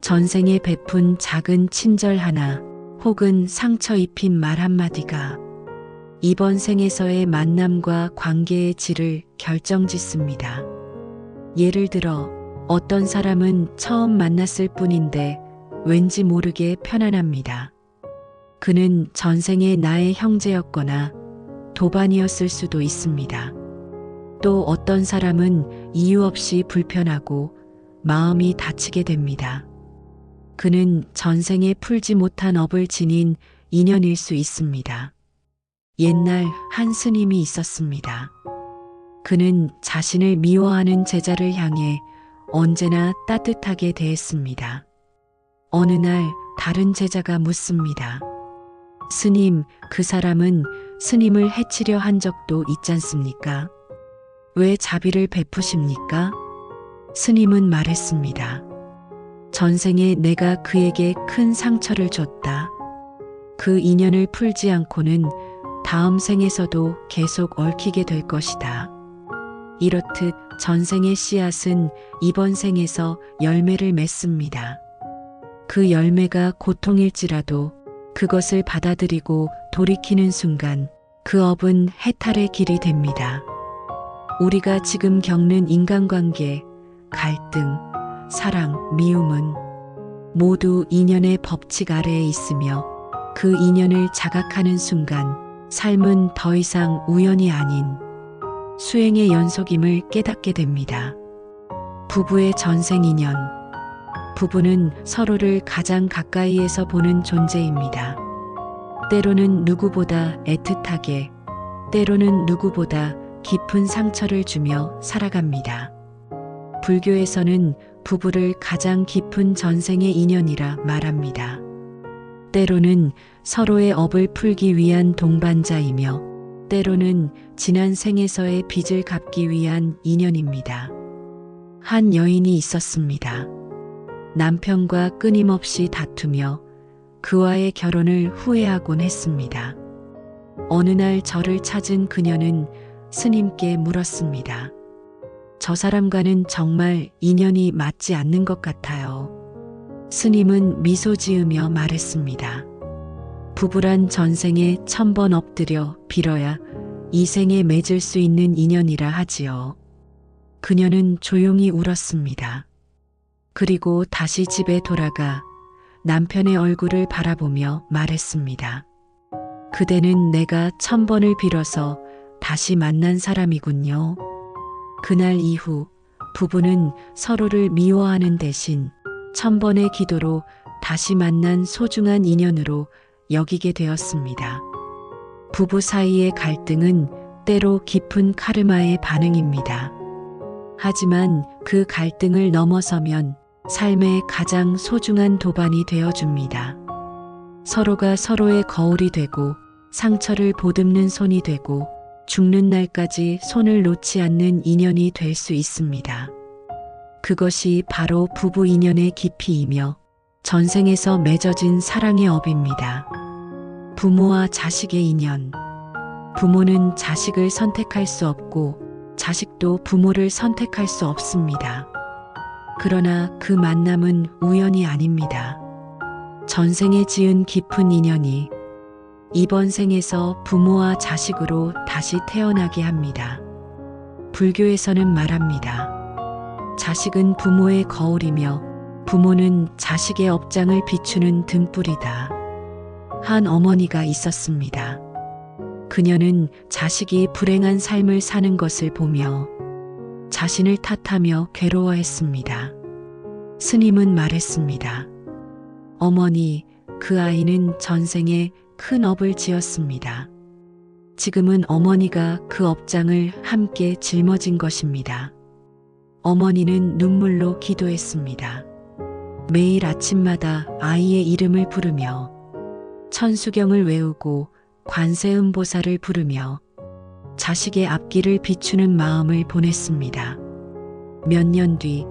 전생에 베푼 작은 친절 하나 혹은 상처 입힌 말 한마디가 이번 생에서의 만남과 관계의 질을 결정짓습니다. 예를 들어 어떤 사람은 처음 만났을 뿐인데 왠지 모르게 편안합니다. 그는 전생에 나의 형제였거나 도반이었을 수도 있습니다. 또 어떤 사람은 이유 없이 불편하고 마음이 다치게 됩니다. 그는 전생에 풀지 못한 업을 지닌 인연일 수 있습니다. 옛날 한 스님이 있었습니다. 그는 자신을 미워하는 제자를 향해 언제나 따뜻하게 대했습니다. 어느 날 다른 제자가 묻습니다. 스님, 그 사람은 스님을 해치려 한 적도 있잖습니까? 왜 자비를 베푸십니까? 스님은 말했습니다. 전생에 내가 그에게 큰 상처를 줬다. 그 인연을 풀지 않고는 다음 생에서도 계속 얽히게 될 것이다. 이렇듯 전생의 씨앗은 이번 생에서 열매를 맺습니다. 그 열매가 고통일지라도 그것을 받아들이고 돌이키는 순간 그 업은 해탈의 길이 됩니다. 우리가 지금 겪는 인간관계, 갈등, 사랑, 미움은 모두 인연의 법칙 아래에 있으며 그 인연을 자각하는 순간 삶은 더 이상 우연이 아닌 수행의 연속임을 깨닫게 됩니다. 부부의 전생 인연. 부부는 서로를 가장 가까이에서 보는 존재입니다. 때로는 누구보다 애틋하게, 때로는 누구보다 깊은 상처를 주며 살아갑니다. 불교에서는 부부를 가장 깊은 전생의 인연이라 말합니다. 때로는 서로의 업을 풀기 위한 동반자이며 때로는 지난 생에서의 빚을 갚기 위한 인연입니다. 한 여인이 있었습니다. 남편과 끊임없이 다투며 그와의 결혼을 후회하곤 했습니다. 어느 날 저를 찾은 그녀는 스님께 물었습니다. 저 사람과는 정말 인연이 맞지 않는 것 같아요. 스님은 미소 지으며 말했습니다. 부부란 전생에 1000번 엎드려 빌어야 이 생에 맺을 수 있는 인연이라 하지요. 그녀는 조용히 울었습니다. 그리고 다시 집에 돌아가 남편의 얼굴을 바라보며 말했습니다. 그대는 내가 1000번을 빌어서 다시 만난 사람이군요. 그날 이후 부부는 서로를 미워하는 대신 1000번의 기도로 다시 만난 소중한 인연으로 여기게 되었습니다. 부부 사이의 갈등은 때로 깊은 카르마의 반응입니다. 하지만 그 갈등을 넘어서면 삶의 가장 소중한 도반이 되어줍니다. 서로가 서로의 거울이 되고 상처를 보듬는 손이 되고 죽는 날까지 손을 놓지 않는 인연이 될 수 있습니다. 그것이 바로 부부 인연의 깊이이며 전생에서 맺어진 사랑의 업입니다. 부모와 자식의 인연. 부모는 자식을 선택할 수 없고 자식도 부모를 선택할 수 없습니다. 그러나 그 만남은 우연이 아닙니다. 전생에 지은 깊은 인연이 이번 생에서 부모와 자식으로 다시 태어나게 합니다. 불교에서는 말합니다. 자식은 부모의 거울이며 부모는 자식의 업장을 비추는 등불이다. 한 어머니가 있었습니다. 그녀는 자식이 불행한 삶을 사는 것을 보며 자신을 탓하며 괴로워했습니다. 스님은 말했습니다. 어머니, 그 아이는 전생에 큰 업을 지었습니다. 지금은 어머니가 그 업장을 함께 짊어진 것입니다. 어머니는 눈물로 기도했습니다. 매일 아침마다 아이의 이름을 부르며 천수경을 외우고 관세음보살을 부르며 자식의 앞길을 비추는 마음을 보냈습니다. 몇 년 뒤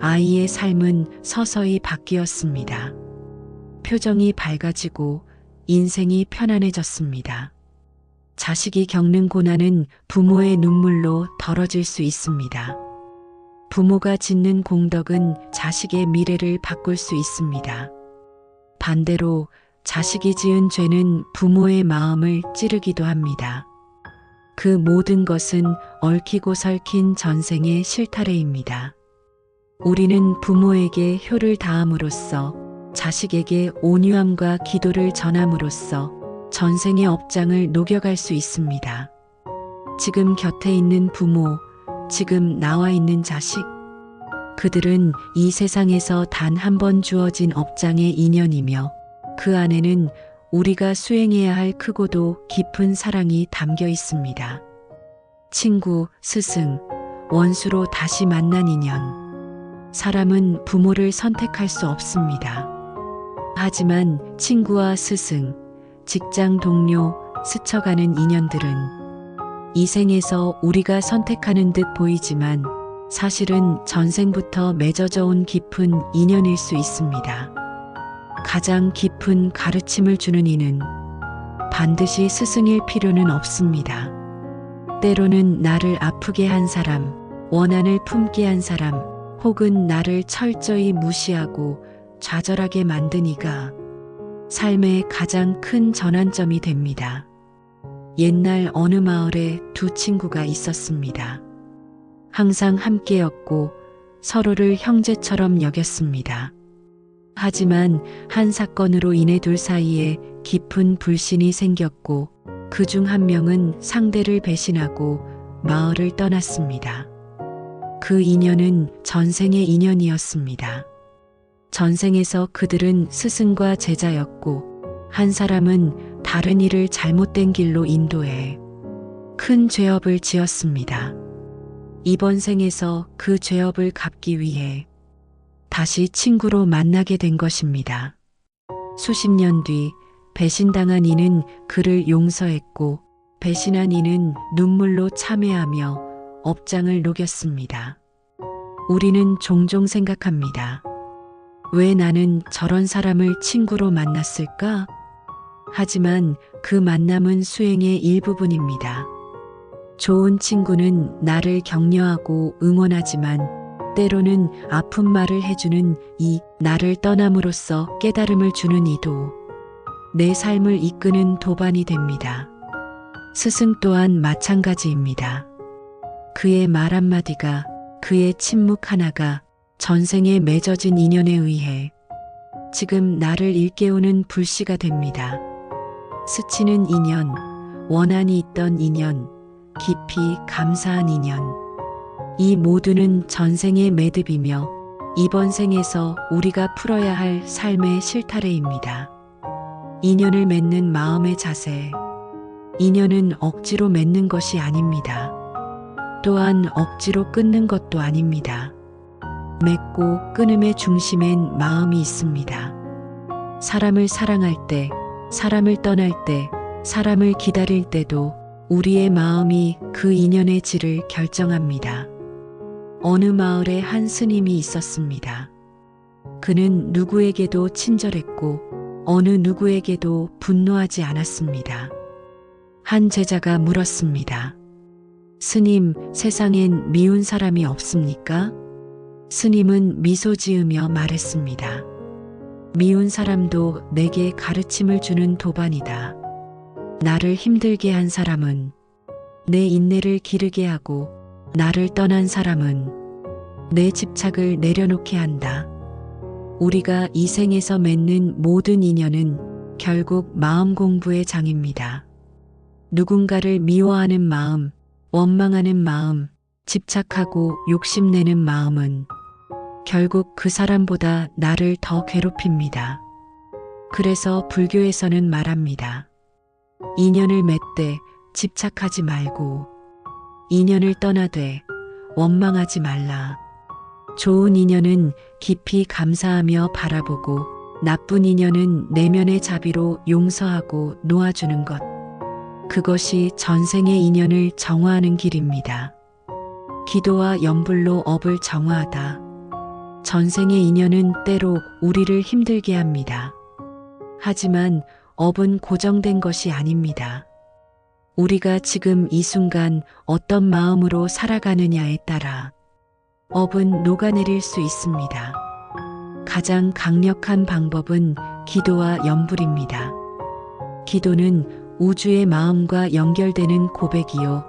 아이의 삶은 서서히 바뀌었습니다. 표정이 밝아지고 인생이 편안해졌습니다. 자식이 겪는 고난은 부모의 눈물로 덜어질 수 있습니다. 부모가 짓는 공덕은 자식의 미래를 바꿀 수 있습니다. 반대로 자식이 지은 죄는 부모의 마음을 찌르기도 합니다. 그 모든 것은 얽히고 설킨 전생의 실타래입니다. 우리는 부모에게 효를 다함으로써 자식에게 온유함과 기도를 전함으로써 전생의 업장을 녹여갈 수 있습니다. 지금 곁에 있는 부모, 지금 나와 있는 자식, 그들은 이 세상에서 단 한 번 주어진 업장의 인연이며 그 안에는 우리가 수행해야 할 크고도 깊은 사랑이 담겨 있습니다. 친구, 스승, 원수로 다시 만난 인연. 사람은 부모를 선택할 수 없습니다. 하지만 친구와 스승, 직장 동료, 스쳐가는 인연들은 이 생에서 우리가 선택하는 듯 보이지만 사실은 전생부터 맺어져 온 깊은 인연일 수 있습니다. 가장 깊은 가르침을 주는 이는 반드시 스승일 필요는 없습니다. 때로는 나를 아프게 한 사람, 원한을 품게 한 사람, 혹은 나를 철저히 무시하고 좌절하게 만든 이가 삶의 가장 큰 전환점이 됩니다. 옛날 어느 마을에 두 친구가 있었습니다. 항상 함께였고 서로를 형제처럼 여겼습니다. 하지만 한 사건으로 인해 둘 사이에 깊은 불신이 생겼고 그중 한 명은 상대를 배신하고 마을을 떠났습니다. 그 인연은 전생의 인연이었습니다. 전생에서 그들은 스승과 제자였고 한 사람은 다른 이를 잘못된 길로 인도해 큰 죄업을 지었습니다. 이번 생에서 그 죄업을 갚기 위해 다시 친구로 만나게 된 것입니다. 수십 년 뒤 배신당한 이는 그를 용서했고 배신한 이는 눈물로 참회하며 업장을 녹였습니다. 우리는 종종 생각합니다. 왜 나는 저런 사람을 친구로 만났을까? 하지만 그 만남은 수행의 일부분입니다. 좋은 친구는 나를 격려하고 응원하지만 때로는 아픈 말을 해주는 이 나를 떠남으로써 깨달음을 주는 이도 내 삶을 이끄는 도반이 됩니다. 스승 또한 마찬가지입니다. 그의 말 한마디가, 그의 침묵 하나가 전생에 맺어진 인연에 의해 지금 나를 일깨우는 불씨가 됩니다. 스치는 인연, 원한이 있던 인연, 깊이 감사한 인연. 이 모두는 전생의 매듭이며 이번 생에서 우리가 풀어야 할 삶의 실타래입니다. 인연을 맺는 마음의 자세. 인연은 억지로 맺는 것이 아닙니다. 또한 억지로 끊는 것도 아닙니다. 맺고 끊음의 중심엔 마음이 있습니다. 사람을 사랑할 때, 사람을 떠날 때, 사람을 기다릴 때도 우리의 마음이 그 인연의 질을 결정합니다. 어느 마을에 한 스님이 있었습니다. 그는 누구에게도 친절했고 어느 누구에게도 분노하지 않았습니다. 한 제자가 물었습니다. 스님, 세상엔 미운 사람이 없습니까? 스님은 미소 지으며 말했습니다. 미운 사람도 내게 가르침을 주는 도반이다. 나를 힘들게 한 사람은 내 인내를 기르게 하고 나를 떠난 사람은 내 집착을 내려놓게 한다. 우리가 이 생에서 맺는 모든 인연은 결국 마음 공부의 장입니다. 누군가를 미워하는 마음, 원망하는 마음, 집착하고 욕심내는 마음은 결국 그 사람보다 나를 더 괴롭힙니다. 그래서 불교에서는 말합니다. 인연을 맺되 집착하지 말고 인연을 떠나되 원망하지 말라. 좋은 인연은 깊이 감사하며 바라보고 나쁜 인연은 내면의 자비로 용서하고 놓아주는 것. 그것이 전생의 인연을 정화하는 길입니다. 기도와 염불로 업을 정화하다. 전생의 인연은 때로 우리를 힘들게 합니다. 하지만 업은 고정된 것이 아닙니다. 우리가 지금 이 순간 어떤 마음으로 살아가느냐에 따라 업은 녹아내릴 수 있습니다. 가장 강력한 방법은 기도와 염불입니다. 기도는 우주의 마음과 연결되는 고백이요.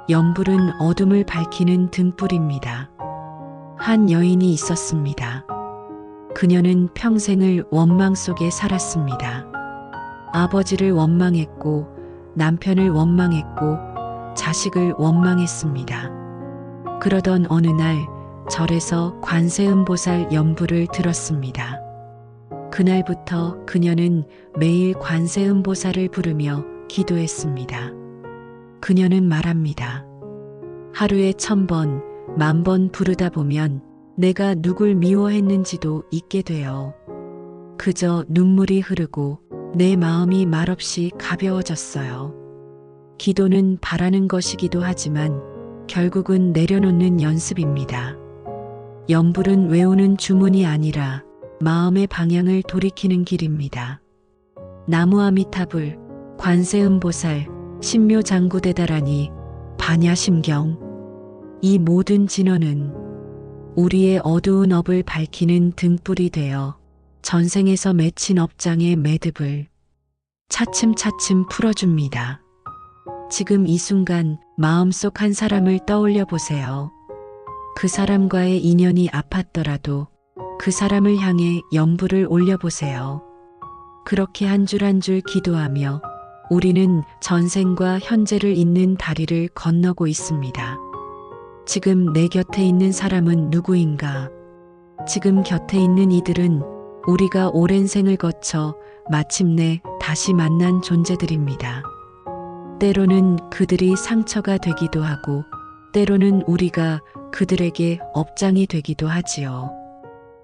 염불은 어둠을 밝히는 등불입니다. 한 여인이 있었습니다. 그녀는 평생을 원망 속에 살았습니다. 아버지를 원망했고, 남편을 원망했고, 자식을 원망했습니다. 그러던 어느 날 절에서 관세음보살 염불을 들었습니다. 그날부터 그녀는 매일 관세음보살을 부르며 기도했습니다. 그녀는 말합니다. 하루에 1000번, 10,000번 부르다 보면 내가 누굴 미워했는지도 잊게 돼요. 그저 눈물이 흐르고 내 마음이 말없이 가벼워졌어요. 기도는 바라는 것이기도 하지만 결국은 내려놓는 연습입니다. 염불은 외우는 주문이 아니라 마음의 방향을 돌이키는 길입니다. 나무아미타불, 관세음보살, 신묘장구대다라니, 반야심경. 이 모든 진언은 우리의 어두운 업을 밝히는 등불이 되어 전생에서 맺힌 업장의 매듭을 차츰차츰 풀어줍니다. 지금 이 순간 마음속 한 사람을 떠올려 보세요. 그 사람과의 인연이 아팠더라도 그 사람을 향해 염불을 올려보세요. 그렇게 한 줄 한 줄 기도하며 우리는 전생과 현재를 잇는 다리를 건너고 있습니다. 지금 내 곁에 있는 사람은 누구인가? 지금 곁에 있는 이들은 우리가 오랜 생을 거쳐 마침내 다시 만난 존재들입니다. 때로는 그들이 상처가 되기도 하고 때로는 우리가 그들에게 업장이 되기도 하지요.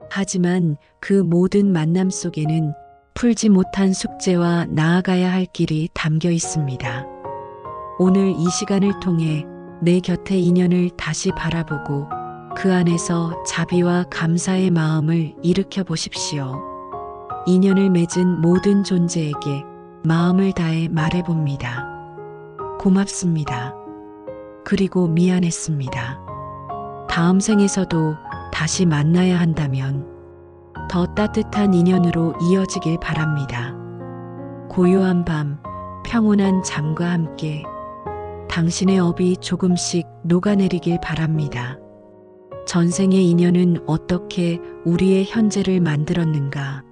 하지만 그 모든 만남 속에는 풀지 못한 숙제와 나아가야 할 길이 담겨 있습니다. 오늘 이 시간을 통해 내 곁의 인연을 다시 바라보고 그 안에서 자비와 감사의 마음을 일으켜 보십시오. 인연을 맺은 모든 존재에게 마음을 다해 말해봅니다. 고맙습니다. 그리고 미안했습니다. 다음 생에서도 다시 만나야 한다면 더 따뜻한 인연으로 이어지길 바랍니다. 고요한 밤, 평온한 잠과 함께 당신의 업이 조금씩 녹아내리길 바랍니다. 전생의 인연은 어떻게 우리의 현재를 만들었는가?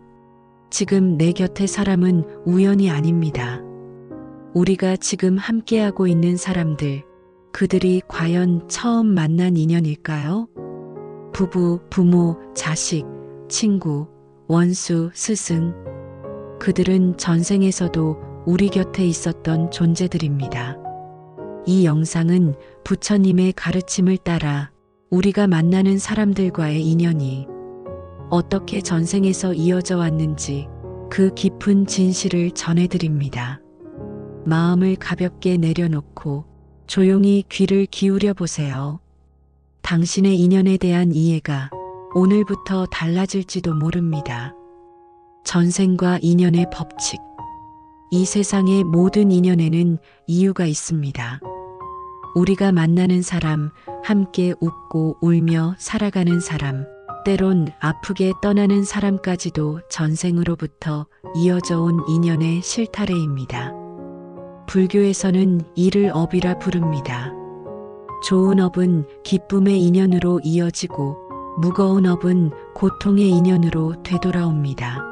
지금 내 곁의 사람은 우연이 아닙니다. 우리가 지금 함께하고 있는 사람들, 그들이 과연 처음 만난 인연일까요? 부부, 부모, 자식, 친구, 원수, 스승. 그들은 전생에서도 우리 곁에 있었던 존재들입니다. 이 영상은 부처님의 가르침을 따라 우리가 만나는 사람들과의 인연이 어떻게 전생에서 이어져 왔는지 그 깊은 진실을 전해드립니다. 마음을 가볍게 내려놓고 조용히 귀를 기울여 보세요. 당신의 인연에 대한 이해가 오늘부터 달라질지도 모릅니다. 전생과 인연의 법칙. 이 세상의 모든 인연에는 이유가 있습니다. 우리가 만나는 사람, 함께 웃고 울며 살아가는 사람, 때론 아프게 떠나는 사람까지도 전생으로부터 이어져 온 인연의 실타래입니다. 불교에서는 이를 업이라 부릅니다. 좋은 업은 기쁨의 인연으로 이어지고 무거운 업은 고통의 인연으로 되돌아옵니다.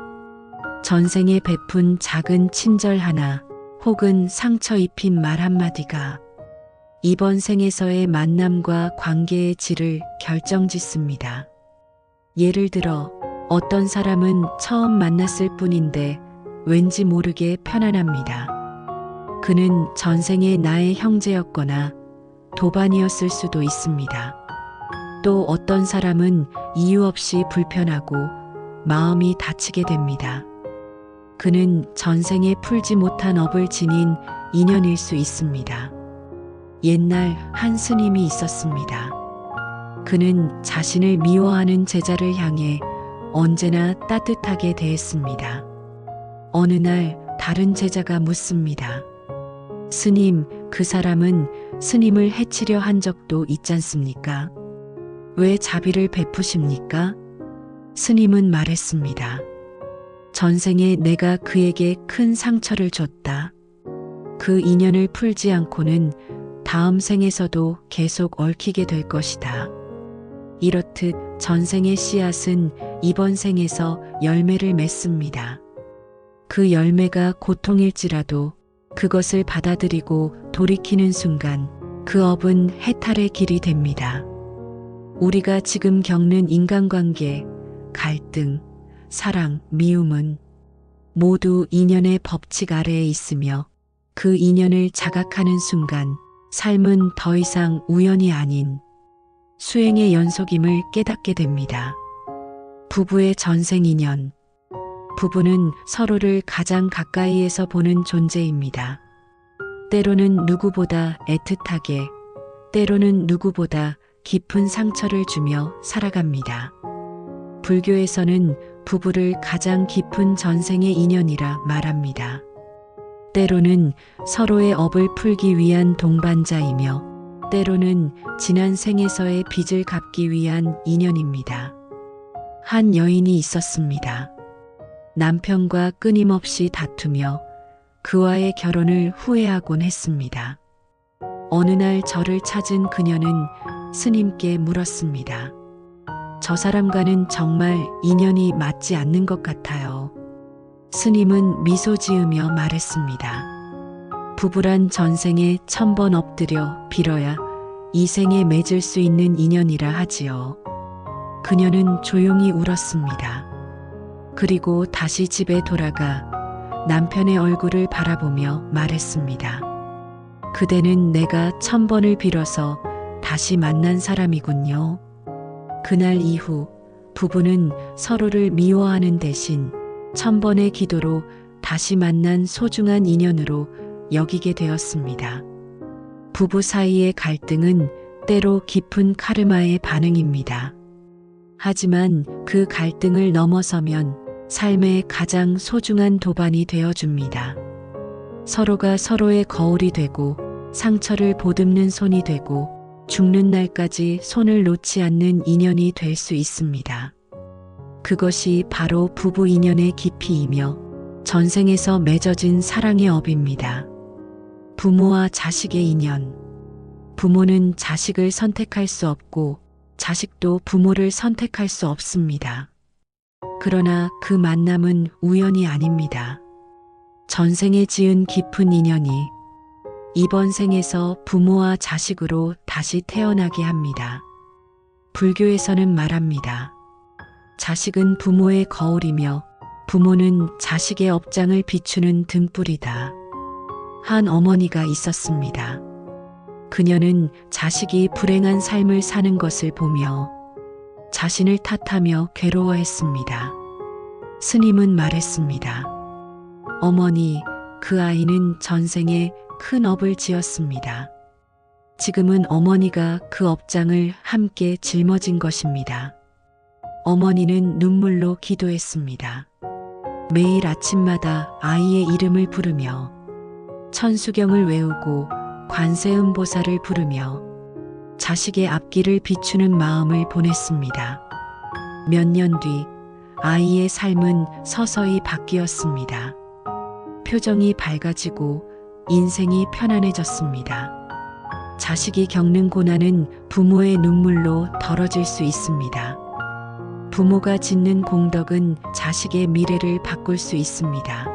전생에 베푼 작은 친절 하나 혹은 상처 입힌 말 한마디가 이번 생에서의 만남과 관계의 질을 결정짓습니다. 예를 들어 어떤 사람은 처음 만났을 뿐인데 왠지 모르게 편안합니다. 그는 전생의 나의 형제였거나 도반이었을 수도 있습니다. 또 어떤 사람은 이유 없이 불편하고 마음이 다치게 됩니다. 그는 전생에 풀지 못한 업을 지닌 인연일 수 있습니다. 옛날 한 스님이 있었습니다. 그는 자신을 미워하는 제자를 향해 언제나 따뜻하게 대했습니다. 어느 날 다른 제자가 묻습니다. 스님, 그 사람은 스님을 해치려 한 적도 있잖습니까? 왜 자비를 베푸십니까? 스님은 말했습니다. 전생에 내가 그에게 큰 상처를 줬다. 그 인연을 풀지 않고는 다음 생에서도 계속 얽히게 될 것이다. 이렇듯 전생의 씨앗은 이번 생에서 열매를 맺습니다. 그 열매가 고통일지라도 그것을 받아들이고 돌이키는 순간 그 업은 해탈의 길이 됩니다. 우리가 지금 겪는 인간관계, 갈등, 사랑, 미움은 모두 인연의 법칙 아래에 있으며 그 인연을 자각하는 순간 삶은 더 이상 우연이 아닌 수행의 연속임을 깨닫게 됩니다. 부부의 전생 인연. 부부는 서로를 가장 가까이에서 보는 존재입니다. 때로는 누구보다 애틋하게, 때로는 누구보다 깊은 상처를 주며 살아갑니다. 불교에서는 부부를 가장 깊은 전생의 인연이라 말합니다. 때로는 서로의 업을 풀기 위한 동반자이며 때로는 지난 생에서의 빚을 갚기 위한 인연입니다. 한 여인이 있었습니다. 남편과 끊임없이 다투며 그와의 결혼을 후회하곤 했습니다. 어느 날 저를 찾은 그녀는 스님께 물었습니다. 저 사람과는 정말 인연이 맞지 않는 것 같아요. 스님은 미소 지으며 말했습니다. 부부란 전생에 1000번 엎드려 빌어야 이 생에 맺을 수 있는 인연이라 하지요. 그녀는 조용히 울었습니다. 그리고 다시 집에 돌아가 남편의 얼굴을 바라보며 말했습니다. 그대는 내가 1000번을 빌어서 다시 만난 사람이군요. 그날 이후 부부는 서로를 미워하는 대신 1000번의 기도로 다시 만난 소중한 인연으로 여기게 되었습니다. 부부 사이의 갈등은 때로 깊은 카르마의 반응입니다. 하지만 그 갈등을 넘어서면 삶의 가장 소중한 도반이 되어줍니다. 서로가 서로의 거울이 되고 상처를 보듬는 손이 되고 죽는 날까지 손을 놓지 않는 인연이 될 수 있습니다. 그것이 바로 부부 인연의 깊이이며 전생에서 맺어진 사랑의 업입니다. 부모와 자식의 인연. 부모는 자식을 선택할 수 없고 자식도 부모를 선택할 수 없습니다. 그러나 그 만남은 우연이 아닙니다. 전생에 지은 깊은 인연이 이번 생에서 부모와 자식으로 다시 태어나게 합니다. 불교에서는 말합니다. 자식은 부모의 거울이며 부모는 자식의 업장을 비추는 등불이다. 한 어머니가 있었습니다. 그녀는 자식이 불행한 삶을 사는 것을 보며 자신을 탓하며 괴로워했습니다. 스님은 말했습니다. 어머니, 그 아이는 전생에 큰 업을 지었습니다. 지금은 어머니가 그 업장을 함께 짊어진 것입니다. 어머니는 눈물로 기도했습니다. 매일 아침마다 아이의 이름을 부르며 천수경을 외우고 관세음보살을 부르며 자식의 앞길을 비추는 마음을 보냈습니다. 몇 년 뒤 아이의 삶은 서서히 바뀌었습니다. 표정이 밝아지고 인생이 편안해졌습니다. 자식이 겪는 고난은 부모의 눈물로 덜어질 수 있습니다. 부모가 짓는 공덕은 자식의 미래를 바꿀 수 있습니다.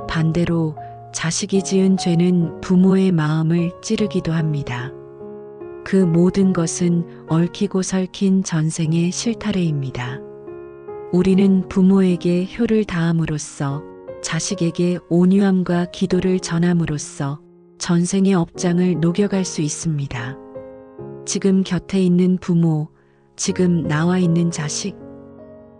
반대로 자식이 지은 죄는 부모의 마음을 찌르기도 합니다. 그 모든 것은 얽히고 설킨 전생의 실타래입니다. 우리는 부모에게 효를 다함으로써 자식에게 온유함과 기도를 전함으로써 전생의 업장을 녹여갈 수 있습니다. 지금 곁에 있는 부모, 지금 나와 있는 자식,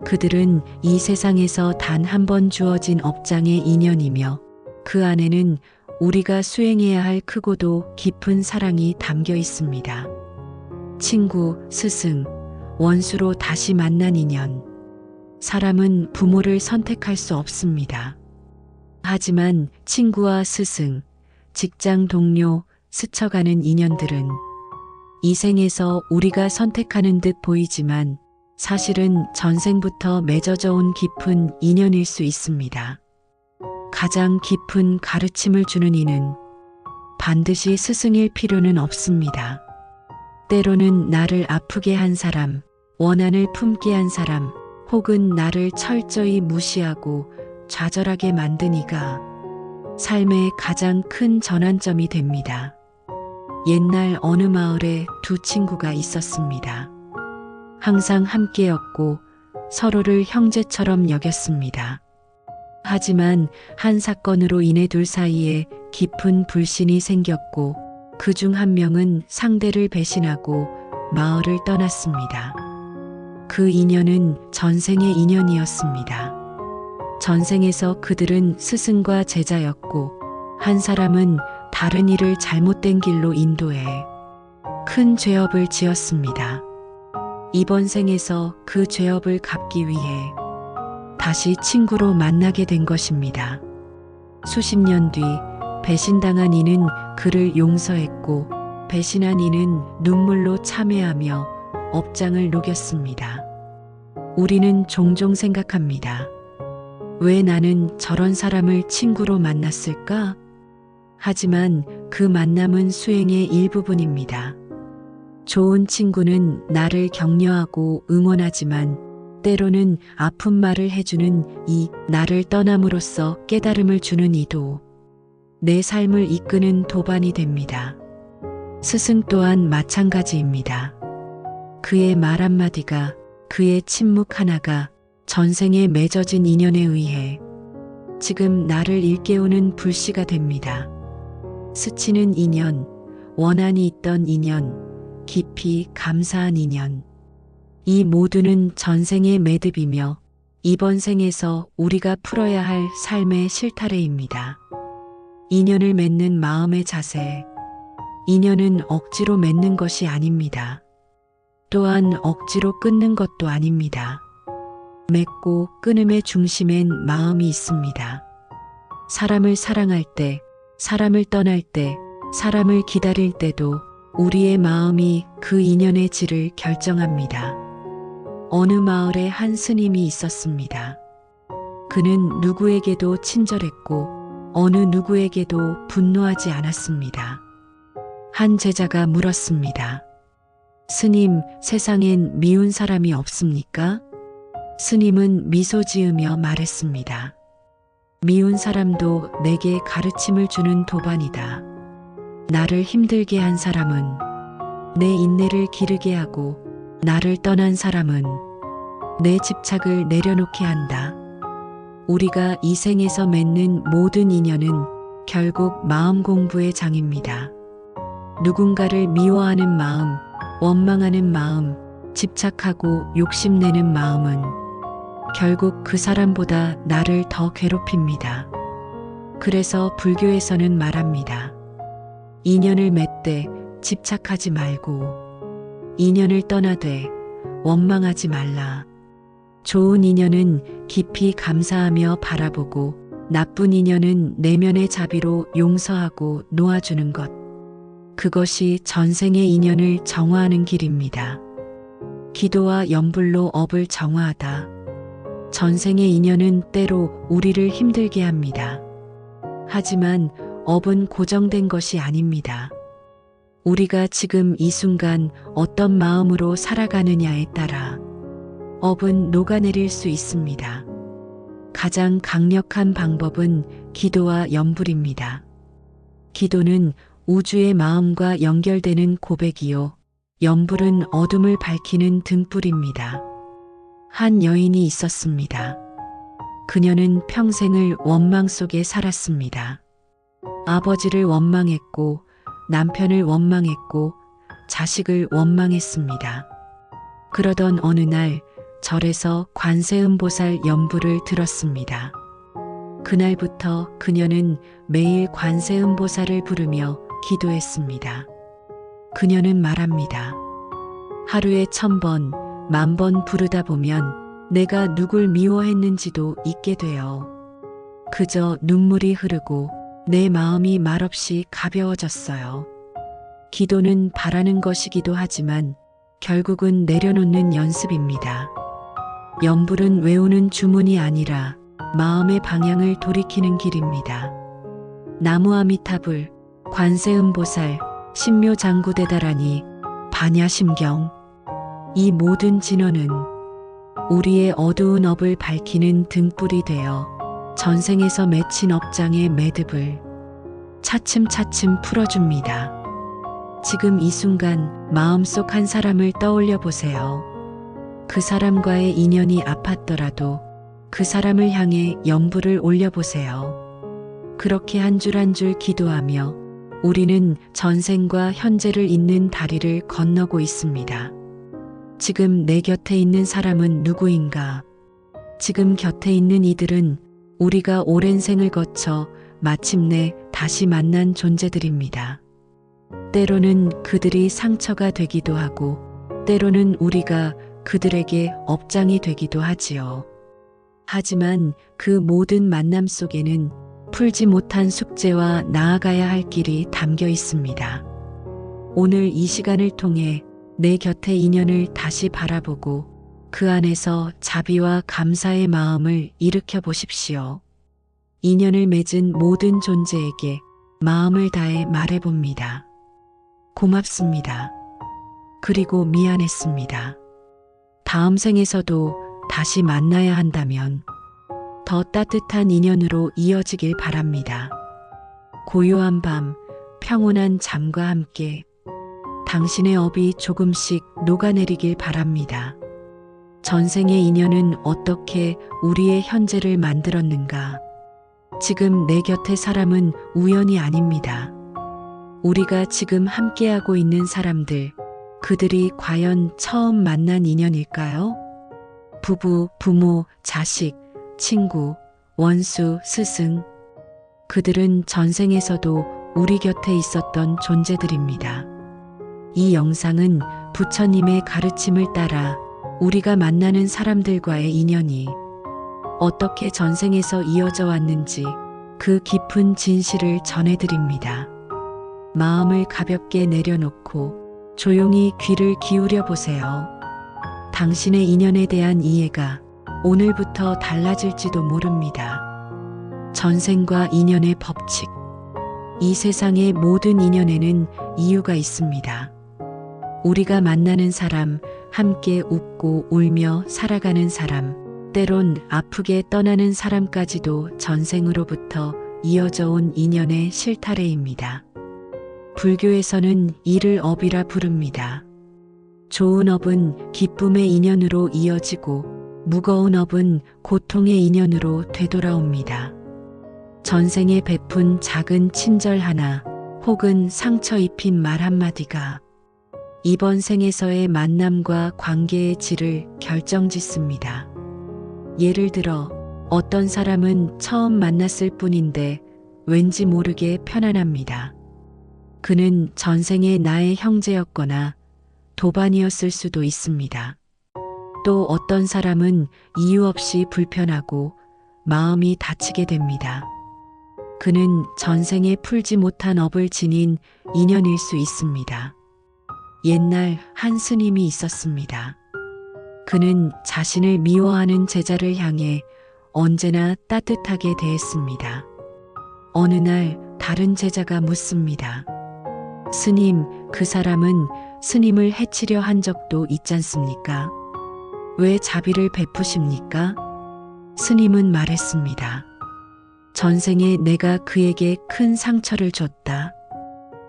그들은 이 세상에서 단 한 번 주어진 업장의 인연이며 그 안에는 우리가 수행해야 할 크고도 깊은 사랑이 담겨 있습니다. 친구, 스승, 원수로 다시 만난 인연. 사람은 부모를 선택할 수 없습니다. 하지만 친구와 스승, 직장 동료, 스쳐가는 인연들은 이 생에서 우리가 선택하는 듯 보이지만 사실은 전생부터 맺어져 온 깊은 인연일 수 있습니다. 가장 깊은 가르침을 주는 이는 반드시 스승일 필요는 없습니다. 때로는 나를 아프게 한 사람, 원한을 품게 한 사람, 혹은 나를 철저히 무시하고 좌절하게 만든 이가 삶의 가장 큰 전환점이 됩니다. 옛날 어느 마을에 두 친구가 있었습니다. 항상 함께였고 서로를 형제처럼 여겼습니다. 하지만 한 사건으로 인해 둘 사이에 깊은 불신이 생겼고 그 중 한 명은 상대를 배신하고 마을을 떠났습니다. 그 인연은 전생의 인연이었습니다. 전생에서 그들은 스승과 제자였고 한 사람은 다른 이를 잘못된 길로 인도해 큰 죄업을 지었습니다. 이번 생에서 그 죄업을 갚기 위해 다시 친구로 만나게 된 것입니다. 수십 년 뒤 배신당한 이는 그를 용서했고 배신한 이는 눈물로 참회하며 업장을 녹였습니다. 우리는 종종 생각합니다. 왜 나는 저런 사람을 친구로 만났을까? 하지만 그 만남은 수행의 일부분입니다. 좋은 친구는 나를 격려하고 응원하지만 때로는 아픈 말을 해주는 이 나를 떠남으로써 깨달음을 주는 이도 내 삶을 이끄는 도반이 됩니다. 스승 또한 마찬가지입니다. 그의 말 한마디가, 그의 침묵 하나가 전생에 맺어진 인연에 의해 지금 나를 일깨우는 불씨가 됩니다. 스치는 인연, 원한이 있던 인연, 깊이 감사한 인연. 이 모두는 전생의 매듭이며 이번 생에서 우리가 풀어야 할 삶의 실타래입니다. 인연을 맺는 마음의 자세. 인연은 억지로 맺는 것이 아닙니다. 또한 억지로 끊는 것도 아닙니다. 맺고 끊음의 중심엔 마음이 있습니다. 사람을 사랑할 때, 사람을 떠날 때, 사람을 기다릴 때도 우리의 마음이 그 인연의 질을 결정합니다. 어느 마을에 한 스님이 있었습니다. 그는 누구에게도 친절했고 어느 누구에게도 분노하지 않았습니다. 한 제자가 물었습니다. 스님, 세상엔 미운 사람이 없습니까? 스님은 미소 지으며 말했습니다. 미운 사람도 내게 가르침을 주는 도반이다. 나를 힘들게 한 사람은 내 인내를 기르게 하고 나를 떠난 사람은 내 집착을 내려놓게 한다. 우리가 이 생에서 맺는 모든 인연은 결국 마음 공부의 장입니다. 누군가를 미워하는 마음, 원망하는 마음, 집착하고 욕심내는 마음은 결국 그 사람보다 나를 더 괴롭힙니다. 그래서 불교에서는 말합니다. 인연을 맺되 집착하지 말고 인연을 떠나되 원망하지 말라. 좋은 인연은 깊이 감사하며 바라보고 나쁜 인연은 내면의 자비로 용서하고 놓아주는 것. 그것이 전생의 인연을 정화하는 길입니다. 기도와 염불로 업을 정화하다. 전생의 인연은 때로 우리를 힘들게 합니다. 하지만 업은 고정된 것이 아닙니다. 우리가 지금 이 순간 어떤 마음으로 살아가느냐에 따라 업은 녹아내릴 수 있습니다. 가장 강력한 방법은 기도와 염불입니다. 기도는 우주의 마음과 연결되는 고백이요. 염불은 어둠을 밝히는 등불입니다. 한 여인이 있었습니다. 그녀는 평생을 원망 속에 살았습니다. 아버지를 원망했고 남편을 원망했고 자식을 원망했습니다. 그러던 어느 날 절에서 관세음보살 연부를 들었습니다. 그날부터 그녀는 매일 관세음보살을 부르며 기도했습니다. 그녀는 말합니다. 하루에 1000번, 10,000번 부르다 보면 내가 누굴 미워했는지도 잊게 되어 그저 눈물이 흐르고 내 마음이 말없이 가벼워졌어요. 기도는 바라는 것이기도 하지만 결국은 내려놓는 연습입니다. 염불은 외우는 주문이 아니라 마음의 방향을 돌이키는 길입니다. 나무아미타불, 관세음보살, 신묘장구대다라니, 반야심경. 이 모든 진언은 우리의 어두운 업을 밝히는 등불이 되어 전생에서 맺힌 업장의 매듭을 차츰차츰 풀어줍니다. 지금 이 순간 마음속 한 사람을 떠올려 보세요. 그 사람과의 인연이 아팠더라도 그 사람을 향해 염불을 올려보세요. 그렇게 한 줄 한 줄 기도하며 우리는 전생과 현재를 잇는 다리를 건너고 있습니다. 지금 내 곁에 있는 사람은 누구인가? 지금 곁에 있는 이들은 우리가 오랜 생을 거쳐 마침내 다시 만난 존재들입니다. 때로는 그들이 상처가 되기도 하고, 때로는 우리가 그들에게 업장이 되기도 하지요. 하지만 그 모든 만남 속에는 풀지 못한 숙제와 나아가야 할 길이 담겨 있습니다. 오늘 이 시간을 통해 내 곁의 인연을 다시 바라보고 그 안에서 자비와 감사의 마음을 일으켜 보십시오. 인연을 맺은 모든 존재에게 마음을 다해 말해봅니다. 고맙습니다. 그리고 미안했습니다. 다음 생에서도 다시 만나야 한다면 더 따뜻한 인연으로 이어지길 바랍니다. 고요한 밤, 평온한 잠과 함께 당신의 업이 조금씩 녹아내리길 바랍니다. 전생의 인연은 어떻게 우리의 현재를 만들었는가? 지금 내 곁의 사람은 우연이 아닙니다. 우리가 지금 함께하고 있는 사람들, 그들이 과연 처음 만난 인연일까요? 부부, 부모, 자식, 친구, 원수, 스승. 그들은 전생에서도 우리 곁에 있었던 존재들입니다. 이 영상은 부처님의 가르침을 따라 우리가 만나는 사람들과의 인연이 어떻게 전생에서 이어져 왔는지 그 깊은 진실을 전해드립니다. 마음을 가볍게 내려놓고 조용히 귀를 기울여 보세요. 당신의 인연에 대한 이해가 오늘부터 달라질지도 모릅니다. 전생과 인연의 법칙. 이 세상의 모든 인연에는 이유가 있습니다. 우리가 만나는 사람, 함께 웃고 울며 살아가는 사람, 때론 아프게 떠나는 사람까지도 전생으로부터 이어져 온 인연의 실타래입니다. 불교에서는 이를 업이라 부릅니다. 좋은 업은 기쁨의 인연으로 이어지고 무거운 업은 고통의 인연으로 되돌아옵니다. 전생에 베푼 작은 친절 하나 혹은 상처 입힌 말 한마디가 이번 생에서의 만남과 관계의 질을 결정짓습니다. 예를 들어 어떤 사람은 처음 만났을 뿐인데 왠지 모르게 편안합니다. 그는 전생에 나의 형제였거나 도반이었을 수도 있습니다. 또 어떤 사람은 이유 없이 불편하고 마음이 다치게 됩니다. 그는 전생에 풀지 못한 업을 지닌 인연일 수 있습니다. 옛날 한 스님이 있었습니다. 그는 자신을 미워하는 제자를 향해 언제나 따뜻하게 대했습니다. 어느 날 다른 제자가 묻습니다. 스님, 그 사람은 스님을 해치려 한 적도 있잖습니까? 왜 자비를 베푸십니까? 스님은 말했습니다. 전생에 내가 그에게 큰 상처를 줬다.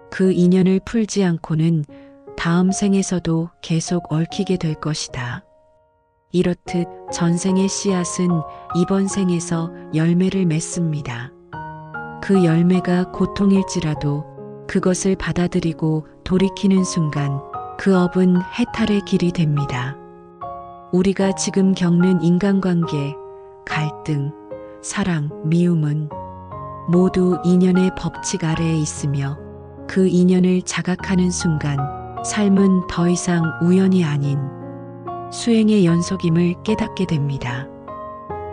그 인연을 풀지 않고는 다음 생에서도 계속 얽히게 될 것이다. 이렇듯 전생의 씨앗은 이번 생에서 열매를 맺습니다. 그 열매가 고통일지라도 그것을 받아들이고 돌이키는 순간 그 업은 해탈의 길이 됩니다. 우리가 지금 겪는 인간관계, 갈등, 사랑, 미움은 모두 인연의 법칙 아래에 있으며 그 인연을 자각하는 순간 삶은 더 이상 우연이 아닌 수행의 연속임을 깨닫게 됩니다.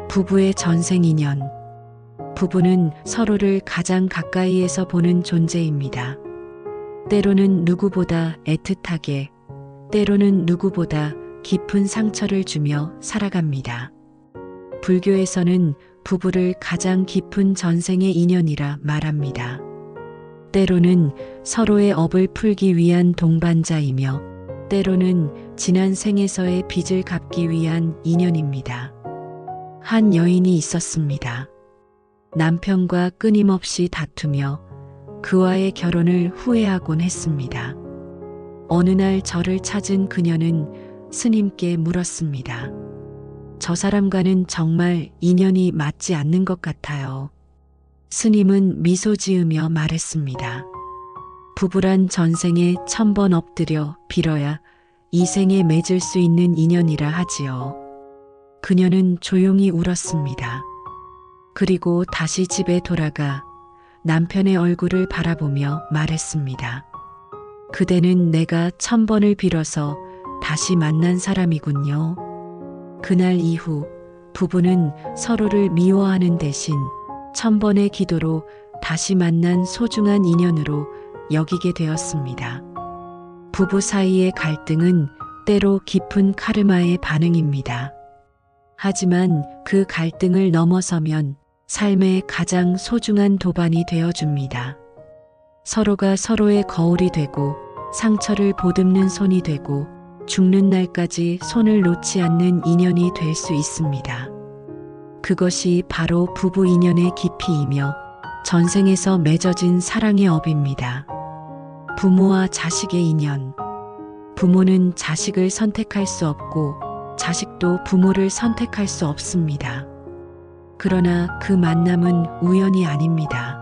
부부의 전생 인연. 부부는 서로를 가장 가까이에서 보는 존재입니다. 때로는 누구보다 애틋하게, 때로는 누구보다 깊은 상처를 주며 살아갑니다. 불교에서는 부부를 가장 깊은 전생의 인연이라 말합니다. 때로는 서로의 업을 풀기 위한 동반자이며 때로는 지난 생에서의 빚을 갚기 위한 인연입니다. 한 여인이 있었습니다. 남편과 끊임없이 다투며 그와의 결혼을 후회하곤 했습니다. 어느 날 저를 찾은 그녀는 스님께 물었습니다. 저 사람과는 정말 인연이 맞지 않는 것 같아요. 스님은 미소 지으며 말했습니다. 부부란 전생에 1000번 엎드려 빌어야 이 생에 맺을 수 있는 인연이라 하지요. 그녀는 조용히 울었습니다. 그리고 다시 집에 돌아가 남편의 얼굴을 바라보며 말했습니다. 그대는 내가 1000번을 빌어서 다시 만난 사람이군요. 그날 이후 부부는 서로를 미워하는 대신 1000번의 기도로 다시 만난 소중한 인연으로 여기게 되었습니다. 부부 사이의 갈등은 때로 깊은 카르마의 반응입니다. 하지만 그 갈등을 넘어서면 삶의 가장 소중한 도반이 되어줍니다. 서로가 서로의 거울이 되고 상처를 보듬는 손이 되고 죽는 날까지 손을 놓지 않는 인연이 될 수 있습니다. 그것이 바로 부부 인연의 깊이이며 전생에서 맺어진 사랑의 업입니다. 부모와 자식의 인연. 부모는 자식을 선택할 수 없고 자식도 부모를 선택할 수 없습니다. 그러나 그 만남은 우연이 아닙니다.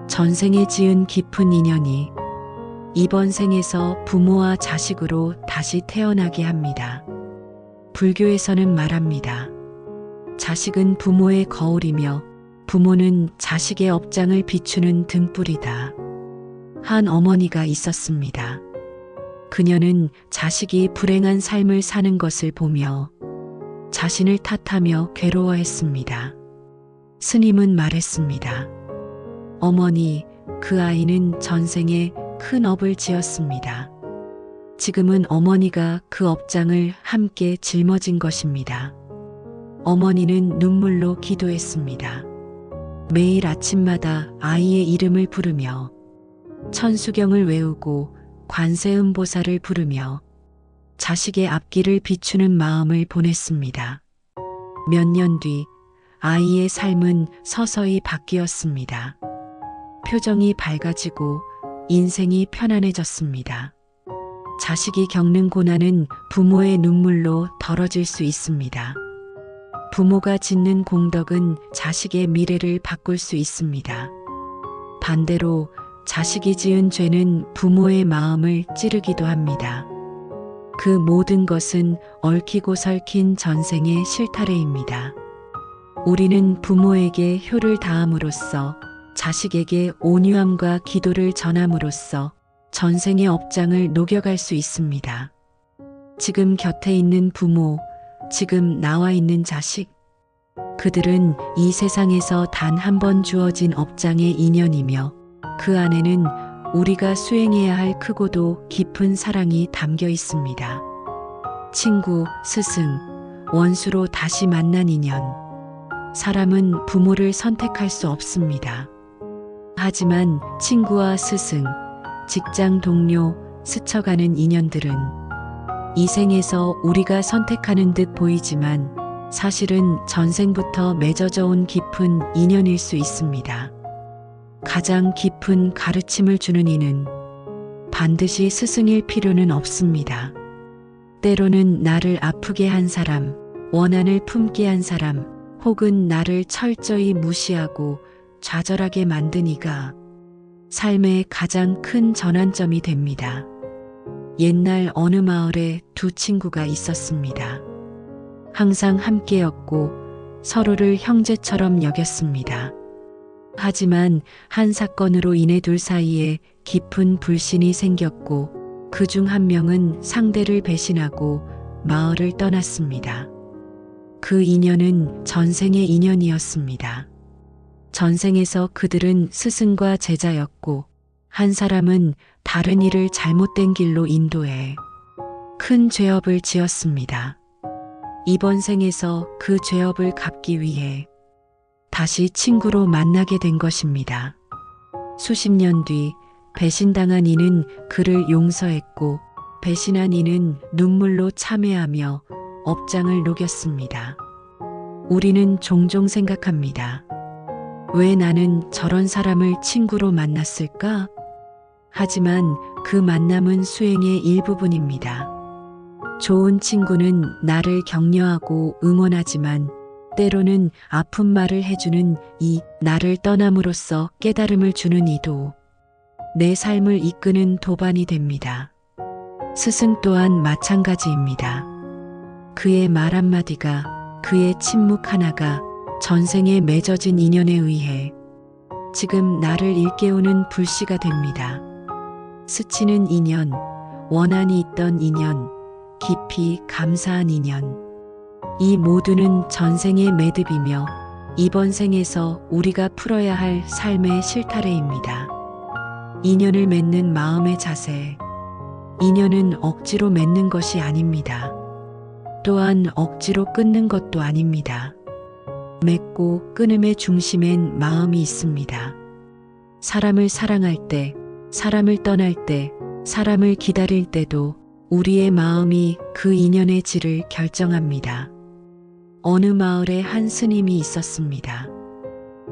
전생에 지은 깊은 인연이 이번 생에서 부모와 자식으로 다시 태어나게 합니다. 불교에서는 말합니다. 자식은 부모의 거울이며 부모는 자식의 업장을 비추는 등불이다. 한 어머니가 있었습니다. 그녀는 자식이 불행한 삶을 사는 것을 보며 자신을 탓하며 괴로워했습니다. 스님은 말했습니다. 어머니, 그 아이는 전생에 큰 업을 지었습니다. 지금은 어머니가 그 업장을 함께 짊어진 것입니다. 어머니는 눈물로 기도했습니다. 매일 아침마다 아이의 이름을 부르며 천수경을 외우고 관세음보살을 부르며 자식의 앞길을 비추는 마음을 보냈습니다. 몇 년 뒤 아이의 삶은 서서히 바뀌었습니다. 표정이 밝아지고 인생이 편안해졌습니다. 자식이 겪는 고난은 부모의 눈물로 덜어질 수 있습니다. 부모가 짓는 공덕은 자식의 미래를 바꿀 수 있습니다. 반대로 자식이 지은 죄는 부모의 마음을 찌르기도 합니다. 그 모든 것은 얽히고 설킨 전생의 실타래입니다. 우리는 부모에게 효를 다함으로써 자식에게 온유함과 기도를 전함으로써 전생의 업장을 녹여갈 수 있습니다. 지금 곁에 있는 부모, 지금 나와 있는 자식, 그들은 이 세상에서 단 한 번 주어진 업장의 인연이며 그 안에는 우리가 수행해야 할 크고도 깊은 사랑이 담겨 있습니다. 친구, 스승, 원수로 다시 만난 인연. 사람은 부모를 선택할 수 없습니다. 하지만 친구와 스승, 직장 동료, 스쳐가는 인연들은 이 생에서 우리가 선택하는 듯 보이지만 사실은 전생부터 맺어져 온 깊은 인연일 수 있습니다. 가장 깊은 가르침을 주는 이는 반드시 스승일 필요는 없습니다. 때로는 나를 아프게 한 사람, 원한을 품게 한 사람, 혹은 나를 철저히 무시하고 좌절하게 만든 이가 삶의 가장 큰 전환점이 됩니다. 옛날 어느 마을에 두 친구가 있었습니다. 항상 함께였고 서로를 형제처럼 여겼습니다. 하지만 한 사건으로 인해 둘 사이에 깊은 불신이 생겼고 그 중 한 명은 상대를 배신하고 마을을 떠났습니다. 그 인연은 전생의 인연이었습니다. 전생에서 그들은 스승과 제자였고 한 사람은 다른 이를 잘못된 길로 인도해 큰 죄업을 지었습니다. 이번 생에서 그 죄업을 갚기 위해 다시 친구로 만나게 된 것입니다. 수십 년 뒤 배신당한 이는 그를 용서했고 배신한 이는 눈물로 참회하며 업장을 녹였습니다. 우리는 종종 생각합니다. 왜 나는 저런 사람을 친구로 만났을까? 하지만 그 만남은 수행의 일부분입니다. 좋은 친구는 나를 격려하고 응원하지만 때로는 아픈 말을 해주는 이 나를 떠남으로써 깨달음을 주는 이도 내 삶을 이끄는 도반이 됩니다. 스승 또한 마찬가지입니다. 그의 말 한마디가, 그의 침묵 하나가 전생에 맺어진 인연에 의해 지금 나를 일깨우는 불씨가 됩니다. 스치는 인연, 원한이 있던 인연, 깊이 감사한 인연. 이 모두는 전생의 매듭이며 이번 생에서 우리가 풀어야 할 삶의 실타래입니다. 인연을 맺는 마음의 자세. 인연은 억지로 맺는 것이 아닙니다. 또한 억지로 끊는 것도 아닙니다. 맺고 끊음의 중심엔 마음이 있습니다. 사람을 사랑할 때, 사람을 떠날 때, 사람을 기다릴 때도 우리의 마음이 그 인연의 질을 결정합니다. 어느 마을에 한 스님이 있었습니다.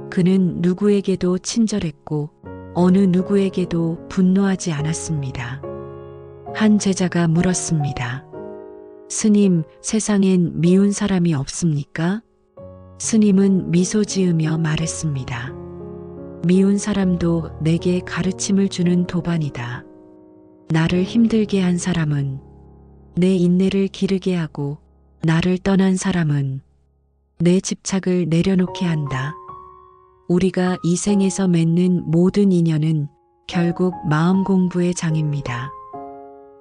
그는 누구에게도 친절했고 어느 누구에게도 분노하지 않았습니다. 한 제자가 물었습니다. 스님, 세상엔 미운 사람이 없습니까? 스님은 미소 지으며 말했습니다. 미운 사람도 내게 가르침을 주는 도반이다. 나를 힘들게 한 사람은, 내 인내를 기르게 하고 나를 떠난 사람은 내 집착을 내려놓게 한다. 우리가 이 생에서 맺는 모든 인연은 결국 마음 공부의 장입니다.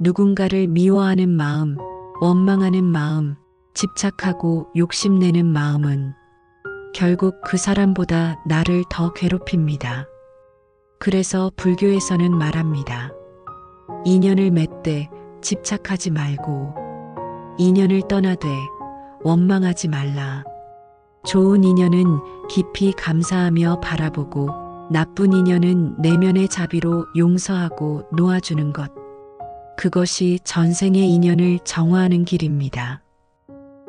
누군가를 미워하는 마음, 원망하는 마음, 집착하고 욕심내는 마음은 결국 그 사람보다 나를 더 괴롭힙니다. 그래서 불교에서는 말합니다. 인연을 맺되 집착하지 말고 인연을 떠나되 원망하지 말라. 좋은 인연은 깊이 감사하며 바라보고 나쁜 인연은 내면의 자비로 용서하고 놓아주는 것. 그것이 전생의 인연을 정화하는 길입니다.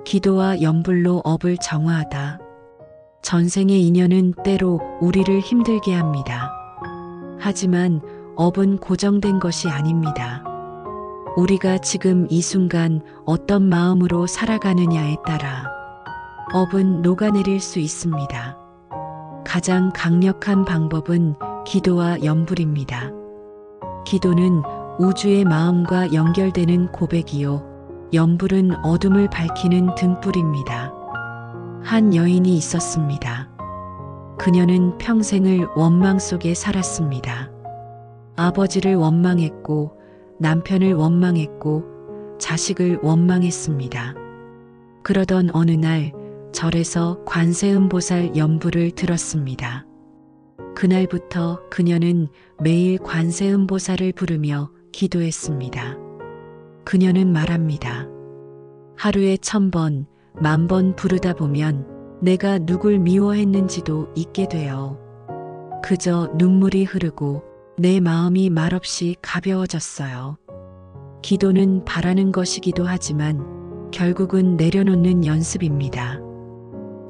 기도와 염불로 업을 정화하다. 전생의 인연은 때로 우리를 힘들게 합니다. 하지만 업은 고정된 것이 아닙니다. 우리가 지금 이 순간 어떤 마음으로 살아가느냐에 따라 업은 녹아내릴 수 있습니다. 가장 강력한 방법은 기도와 염불입니다. 기도는 우주의 마음과 연결되는 고백이요, 염불은 어둠을 밝히는 등불입니다. 한 여인이 있었습니다. 그녀는 평생을 원망 속에 살았습니다. 아버지를 원망했고, 남편을 원망했고, 자식을 원망했습니다. 그러던 어느 날 절에서 관세음보살 연부를 들었습니다. 그날부터 그녀는 매일 관세음보살을 부르며 기도했습니다. 그녀는 말합니다. 하루에 1000번, 10,000번 부르다 보면 내가 누굴 미워했는지도 잊게 돼요. 그저 눈물이 흐르고 내 마음이 말없이 가벼워졌어요. 기도는 바라는 것이기도 하지만 결국은 내려놓는 연습입니다.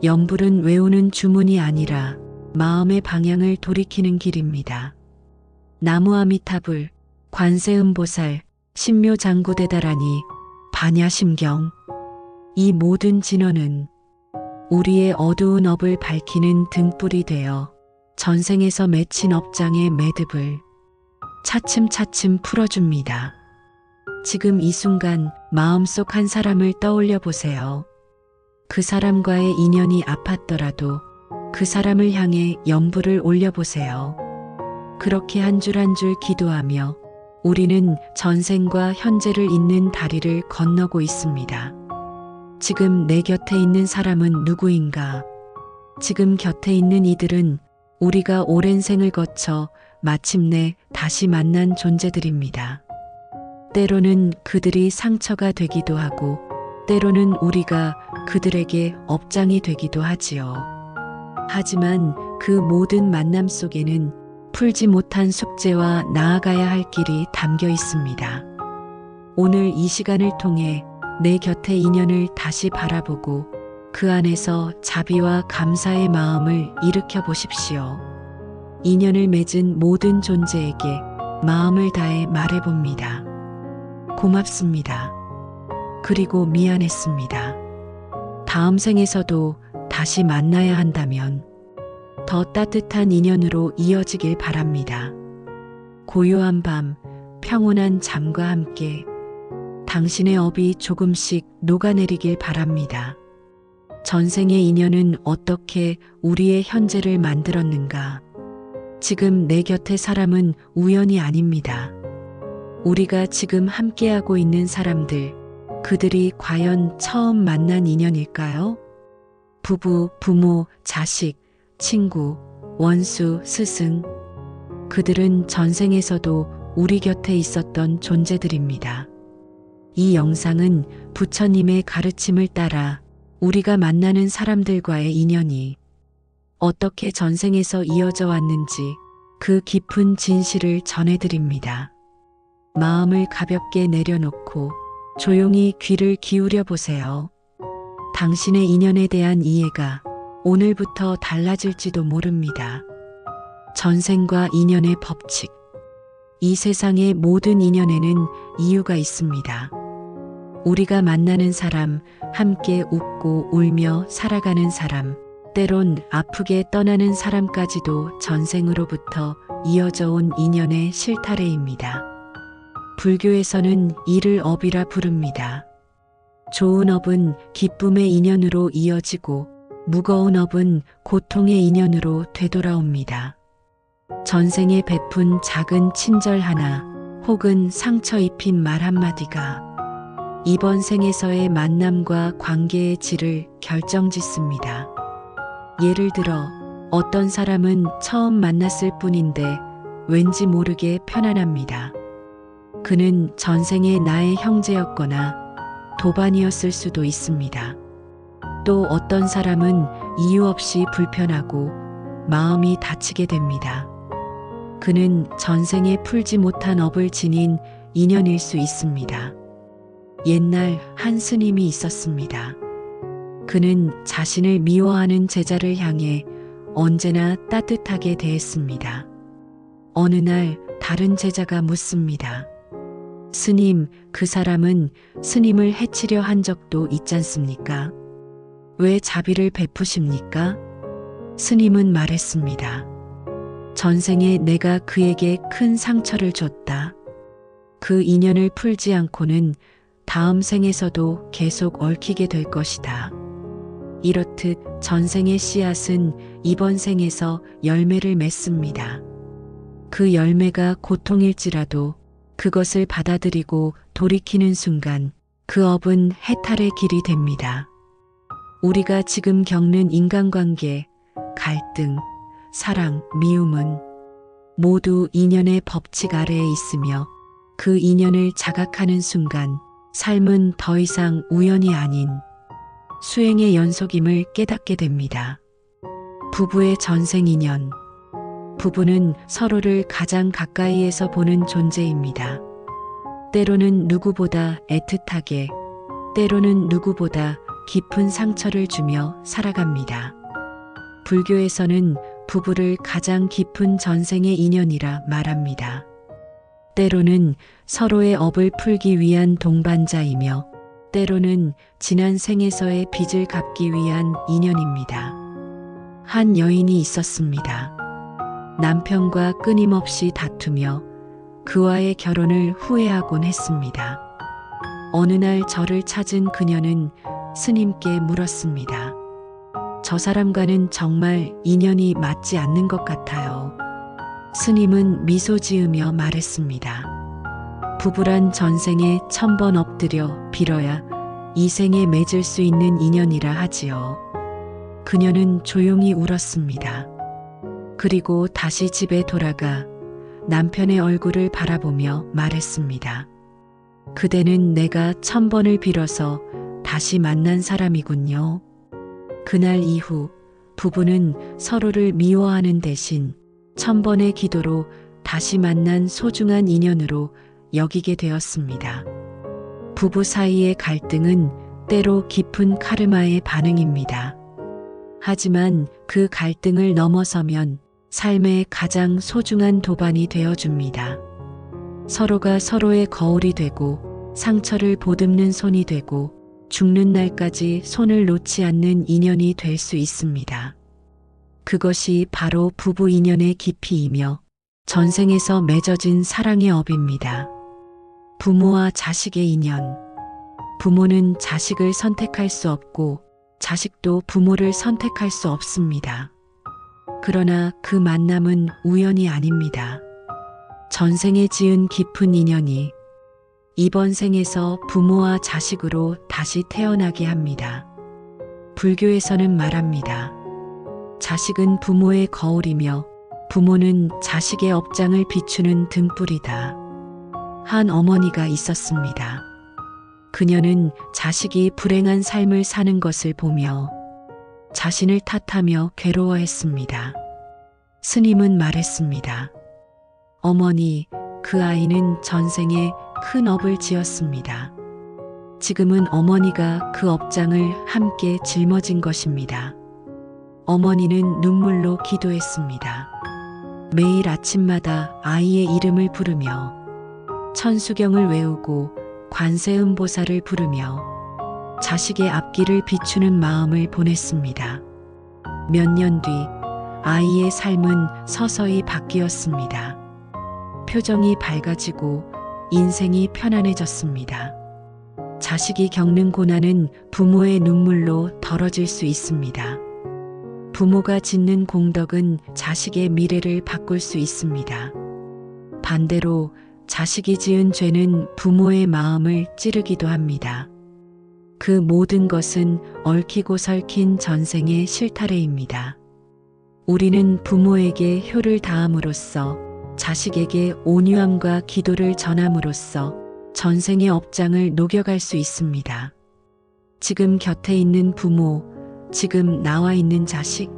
염불은 외우는 주문이 아니라 마음의 방향을 돌이키는 길입니다. 나무아미타불, 관세음보살, 신묘장구대다라니, 반야심경. 이 모든 진언은 우리의 어두운 업을 밝히는 등불이 되어 전생에서 맺힌 업장의 매듭을 차츰차츰 풀어줍니다. 지금 이 순간 마음속 한 사람을 떠올려 보세요. 그 사람과의 인연이 아팠더라도 그 사람을 향해 염불을 올려보세요. 그렇게 한 줄 한 줄 기도하며 우리는 전생과 현재를 잇는 다리를 건너고 있습니다. 지금 내 곁에 있는 사람은 누구인가? 지금 곁에 있는 이들은 우리가 오랜 생을 거쳐 마침내 다시 만난 존재들입니다. 때로는 그들이 상처가 되기도 하고 때로는 우리가 그들에게 업장이 되기도 하지요. 하지만 그 모든 만남 속에는 풀지 못한 숙제와 나아가야 할 길이 담겨 있습니다. 오늘 이 시간을 통해 내 곁의 인연을 다시 바라보고 그 안에서 자비와 감사의 마음을 일으켜 보십시오. 인연을 맺은 모든 존재에게 마음을 다해 말해봅니다. 고맙습니다. 그리고 미안했습니다. 다음 생에서도 다시 만나야 한다면 더 따뜻한 인연으로 이어지길 바랍니다. 고요한 밤, 평온한 잠과 함께 당신의 업이 조금씩 녹아내리길 바랍니다. 전생의 인연은 어떻게 우리의 현재를 만들었는가? 지금 내 곁의 사람은 우연이 아닙니다. 우리가 지금 함께하고 있는 사람들, 그들이 과연 처음 만난 인연일까요? 부부, 부모, 자식, 친구, 원수, 스승. 그들은 전생에서도 우리 곁에 있었던 존재들입니다. 이 영상은 부처님의 가르침을 따라 우리가 만나는 사람들과의 인연이 어떻게 전생에서 이어져 왔는지 그 깊은 진실을 전해드립니다. 마음을 가볍게 내려놓고 조용히 귀를 기울여 보세요. 당신의 인연에 대한 이해가 오늘부터 달라질지도 모릅니다. 전생과 인연의 법칙. 이 세상의 모든 인연에는 이유가 있습니다. 우리가 만나는 사람, 함께 웃고 울며 살아가는 사람, 때론 아프게 떠나는 사람까지도 전생으로부터 이어져 온 인연의 실타래입니다. 불교에서는 이를 업이라 부릅니다. 좋은 업은 기쁨의 인연으로 이어지고 무거운 업은 고통의 인연으로 되돌아옵니다. 전생에 베푼 작은 친절 하나 혹은 상처 입힌 말 한마디가 이번 생에서의 만남과 관계의 질을 결정짓습니다. 예를 들어 어떤 사람은 처음 만났을 뿐인데 왠지 모르게 편안합니다. 그는 전생에 나의 형제였거나 도반이었을 수도 있습니다. 또 어떤 사람은 이유 없이 불편하고 마음이 다치게 됩니다. 그는 전생에 풀지 못한 업을 지닌 인연일 수 있습니다. 옛날 한 스님이 있었습니다. 그는 자신을 미워하는 제자를 향해 언제나 따뜻하게 대했습니다. 어느 날 다른 제자가 묻습니다. 스님, 그 사람은 스님을 해치려 한 적도 있잖습니까? 왜 자비를 베푸십니까? 스님은 말했습니다. 전생에 내가 그에게 큰 상처를 줬다. 그 인연을 풀지 않고는 다음 생에서도 계속 얽히게 될 것이다. 이렇듯 전생의 씨앗은 이번 생에서 열매를 맺습니다. 그 열매가 고통일지라도 그것을 받아들이고 돌이키는 순간 그 업은 해탈의 길이 됩니다. 우리가 지금 겪는 인간관계, 갈등, 사랑, 미움은 모두 인연의 법칙 아래에 있으며 그 인연을 자각하는 순간 삶은 더 이상 우연이 아닌 수행의 연속임을 깨닫게 됩니다. 부부의 전생 인연. 부부는 서로를 가장 가까이에서 보는 존재입니다. 때로는 누구보다 애틋하게, 때로는 누구보다 깊은 상처를 주며 살아갑니다. 불교에서는 부부를 가장 깊은 전생의 인연이라 말합니다. 때로는 서로의 업을 풀기 위한 동반자이며 때로는 지난 생에서의 빚을 갚기 위한 인연입니다. 한 여인이 있었습니다. 남편과 끊임없이 다투며 그와의 결혼을 후회하곤 했습니다. 어느 날 저를 찾은 그녀는 스님께 물었습니다. 저 사람과는 정말 인연이 맞지 않는 것 같아요. 스님은 미소 지으며 말했습니다. 부부란 전생에 1000번 엎드려 빌어야 이 생에 맺을 수 있는 인연이라 하지요. 그녀는 조용히 울었습니다. 그리고 다시 집에 돌아가 남편의 얼굴을 바라보며 말했습니다. 그대는 내가 1000번을 빌어서 다시 만난 사람이군요. 그날 이후 부부는 서로를 미워하는 대신 1000번의 기도로 다시 만난 소중한 인연으로 여기게 되었습니다. 부부 사이의 갈등은 때로 깊은 카르마의 반응입니다. 하지만 그 갈등을 넘어서면 삶의 가장 소중한 도반이 되어줍니다. 서로가 서로의 거울이 되고 상처를 보듬는 손이 되고 죽는 날까지 손을 놓지 않는 인연이 될 수 있습니다. 그것이 바로 부부 인연의 깊이이며 전생에서 맺어진 사랑의 업입니다. 부모와 자식의 인연. 부모는 자식을 선택할 수 없고 자식도 부모를 선택할 수 없습니다. 그러나 그 만남은 우연이 아닙니다. 전생에 지은 깊은 인연이 이번 생에서 부모와 자식으로 다시 태어나게 합니다. 불교에서는 말합니다. 자식은 부모의 거울이며 부모는 자식의 업장을 비추는 등불이다. 한 어머니가 있었습니다. 그녀는 자식이 불행한 삶을 사는 것을 보며 자신을 탓하며 괴로워했습니다. 스님은 말했습니다. 어머니, 그 아이는 전생에 큰 업을 지었습니다. 지금은 어머니가 그 업장을 함께 짊어진 것입니다. 어머니는 눈물로 기도했습니다. 매일 아침마다 아이의 이름을 부르며 천수경을 외우고 관세음보살을 부르며 자식의 앞길을 비추는 마음을 보냈습니다. 몇 년 뒤 아이의 삶은 서서히 바뀌었습니다. 표정이 밝아지고 인생이 편안해졌습니다. 자식이 겪는 고난은 부모의 눈물로 덜어질 수 있습니다. 부모가 짓는 공덕은 자식의 미래를 바꿀 수 있습니다. 반대로 자식이 지은 죄는 부모의 마음을 찌르기도 합니다. 그 모든 것은 얽히고 설킨 전생의 실타래입니다. 우리는 부모에게 효를 다함으로써 자식에게 온유함과 기도를 전함으로써 전생의 업장을 녹여갈 수 있습니다. 지금 곁에 있는 부모, 지금 나와 있는 자식,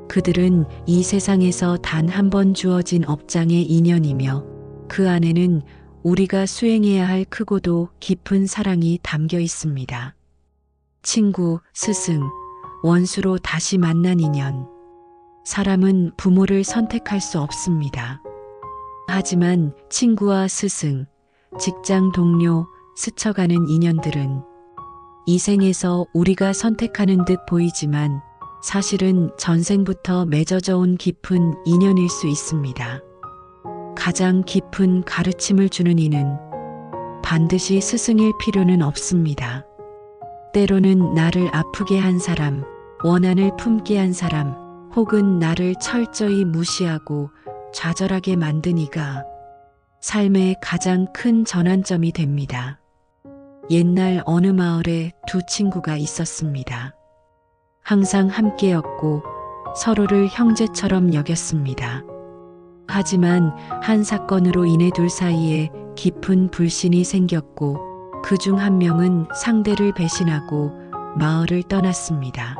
그들은 이 세상에서 단 한 번 주어진 업장의 인연이며 그 안에는 우리가 수행해야 할 크고도 깊은 사랑이 담겨 있습니다. 친구, 스승, 원수로 다시 만난 인연. 사람은 부모를 선택할 수 없습니다. 하지만 친구와 스승, 직장 동료, 스쳐가는 인연들은 이 생에서 우리가 선택하는 듯 보이지만 사실은 전생부터 맺어져 온 깊은 인연일 수 있습니다. 가장 깊은 가르침을 주는 이는 반드시 스승일 필요는 없습니다. 때로는 나를 아프게 한 사람, 원한을 품게 한 사람, 혹은 나를 철저히 무시하고 좌절하게 만든 이가 삶의 가장 큰 전환점이 됩니다. 옛날 어느 마을에 두 친구가 있었습니다. 항상 함께였고 서로를 형제처럼 여겼습니다. 하지만 한 사건으로 인해 둘 사이에 깊은 불신이 생겼고 그 중 한 명은 상대를 배신하고 마을을 떠났습니다.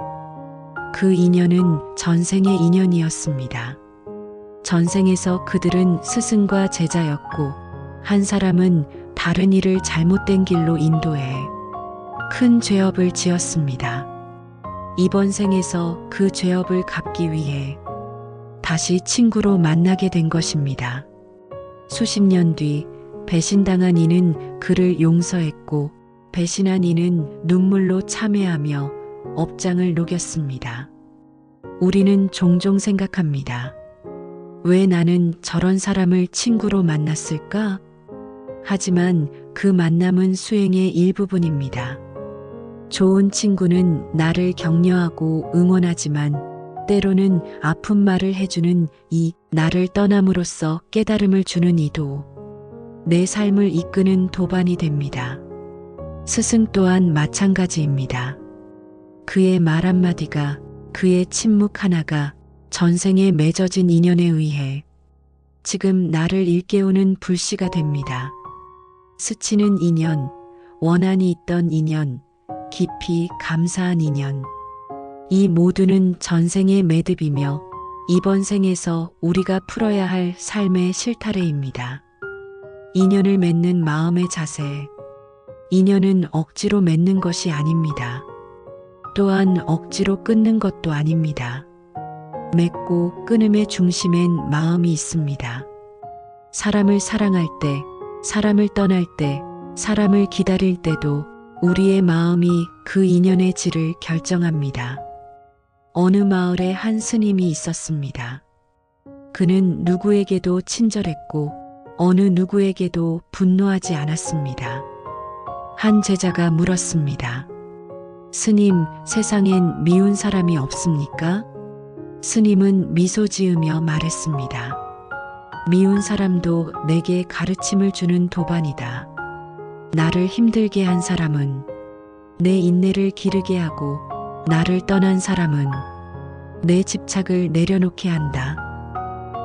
그 인연은 전생의 인연이었습니다. 전생에서 그들은 스승과 제자였고 한 사람은 다른 이를 잘못된 길로 인도해 큰 죄업을 지었습니다. 이번 생에서 그 죄업을 갚기 위해 다시 친구로 만나게 된 것입니다. 수십 년 뒤 배신당한 이는 그를 용서했고 배신한 이는 눈물로 참회하며 업장을 녹였습니다. 우리는 종종 생각합니다. 왜 나는 저런 사람을 친구로 만났을까? 하지만 그 만남은 수행의 일부분입니다. 좋은 친구는 나를 격려하고 응원하지만 때로는 아픈 말을 해주는 이 나를 떠남으로써 깨달음을 주는 이도 내 삶을 이끄는 도반이 됩니다. 스승 또한 마찬가지입니다. 그의 말 한마디가, 그의 침묵 하나가 전생에 맺어진 인연에 의해 지금 나를 일깨우는 불씨가 됩니다. 스치는 인연, 원한이 있던 인연, 깊이 감사한 인연. 이 모두는 전생의 매듭이며 이번 생에서 우리가 풀어야 할 삶의 실타래입니다. 인연을 맺는 마음의 자세. 인연은 억지로 맺는 것이 아닙니다. 또한 억지로 끊는 것도 아닙니다. 맺고 끊음의 중심엔 마음이 있습니다. 사람을 사랑할 때, 사람을 떠날 때, 사람을 기다릴 때도 우리의 마음이 그 인연의 질을 결정합니다. 어느 마을에 한 스님이 있었습니다. 그는 누구에게도 친절했고 어느 누구에게도 분노하지 않았습니다. 한 제자가 물었습니다. 스님, 세상엔 미운 사람이 없습니까? 스님은 미소 지으며 말했습니다. 미운 사람도 내게 가르침을 주는 도반이다. 나를 힘들게 한 사람은, 내 인내를 기르게 하고 나를 떠난 사람은 내 집착을 내려놓게 한다.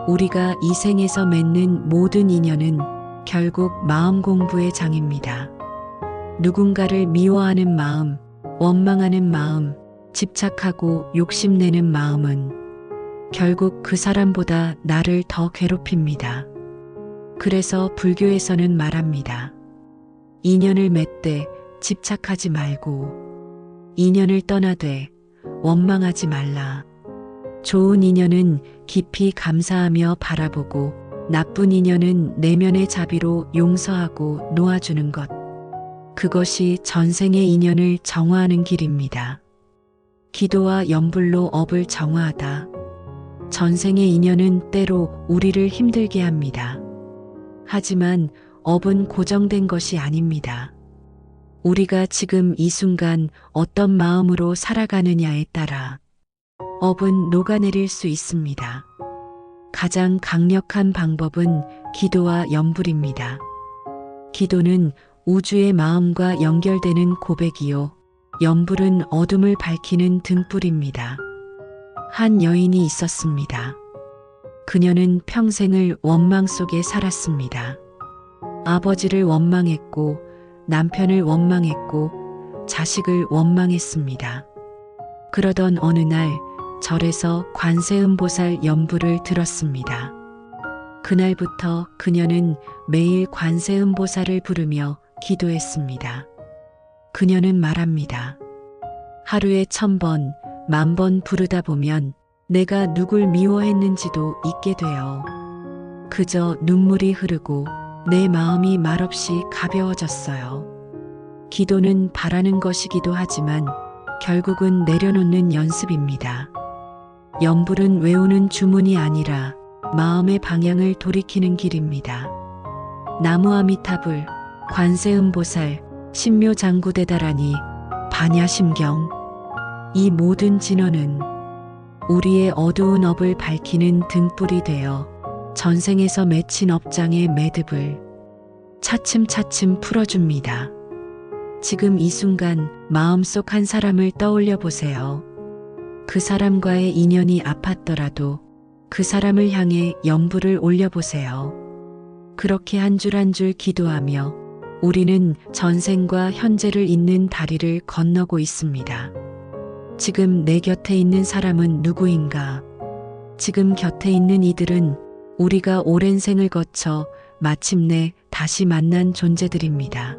우리가 이 생에서 맺는 모든 인연은 결국 마음 공부의 장입니다. 누군가를 미워하는 마음, 원망하는 마음, 집착하고 욕심내는 마음은 결국 그 사람보다 나를 더 괴롭힙니다. 그래서 불교에서는 말합니다. 인연을 맺되 집착하지 말고 인연을 떠나되 원망하지 말라. 좋은 인연은 깊이 감사하며 바라보고 나쁜 인연은 내면의 자비로 용서하고 놓아주는 것. 그것이 전생의 인연을 정화하는 길입니다. 기도와 염불로 업을 정화하다. 전생의 인연은 때로 우리를 힘들게 합니다. 하지만 업은 고정된 것이 아닙니다. 우리가 지금 이 순간 어떤 마음으로 살아가느냐에 따라 업은 녹아내릴 수 있습니다. 가장 강력한 방법은 기도와 염불입니다. 기도는 우주의 마음과 연결되는 고백이요. 염불은 어둠을 밝히는 등불입니다. 한 여인이 있었습니다. 그녀는 평생을 원망 속에 살았습니다. 아버지를 원망했고, 남편을 원망했고, 자식을 원망했습니다. 그러던 어느 날 절에서 관세음보살 연부를 들었습니다. 그날부터 그녀는 매일 관세음보살을 부르며 기도했습니다. 그녀는 말합니다. 하루에 1000번, 10,000번 부르다 보면 내가 누굴 미워했는지도 잊게 돼요. 그저 눈물이 흐르고 내 마음이 말없이 가벼워졌어요. 기도는 바라는 것이기도 하지만 결국은 내려놓는 연습입니다. 염불은 외우는 주문이 아니라 마음의 방향을 돌이키는 길입니다. 나무아미타불, 관세음보살, 신묘장구대다라니, 반야심경. 이 모든 진언은 우리의 어두운 업을 밝히는 등불이 되어 전생에서 맺힌 업장의 매듭을 차츰차츰 풀어줍니다. 지금 이 순간 마음속 한 사람을 떠올려 보세요. 그 사람과의 인연이 아팠더라도 그 사람을 향해 염불을 올려보세요. 그렇게 한 줄 한 줄 기도하며 우리는 전생과 현재를 잇는 다리를 건너고 있습니다. 지금 내 곁에 있는 사람은 누구인가? 지금 곁에 있는 이들은 우리가 오랜 생을 거쳐 마침내 다시 만난 존재들입니다.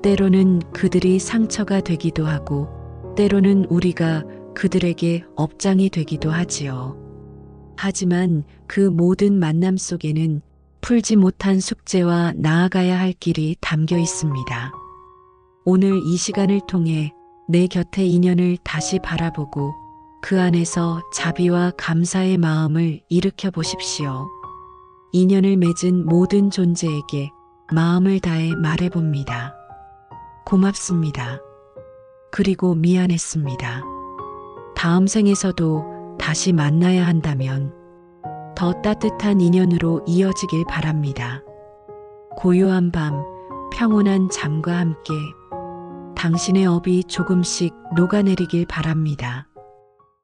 때로는 그들이 상처가 되기도 하고, 때로는 우리가 그들에게 업장이 되기도 하지요. 하지만 그 모든 만남 속에는 풀지 못한 숙제와 나아가야 할 길이 담겨 있습니다. 오늘 이 시간을 통해 내 곁의 인연을 다시 바라보고 그 안에서 자비와 감사의 마음을 일으켜 보십시오. 인연을 맺은 모든 존재에게 마음을 다해 말해봅니다. 고맙습니다. 그리고 미안했습니다. 다음 생에서도 다시 만나야 한다면 더 따뜻한 인연으로 이어지길 바랍니다. 고요한 밤, 평온한 잠과 함께 당신의 업이 조금씩 녹아내리길 바랍니다.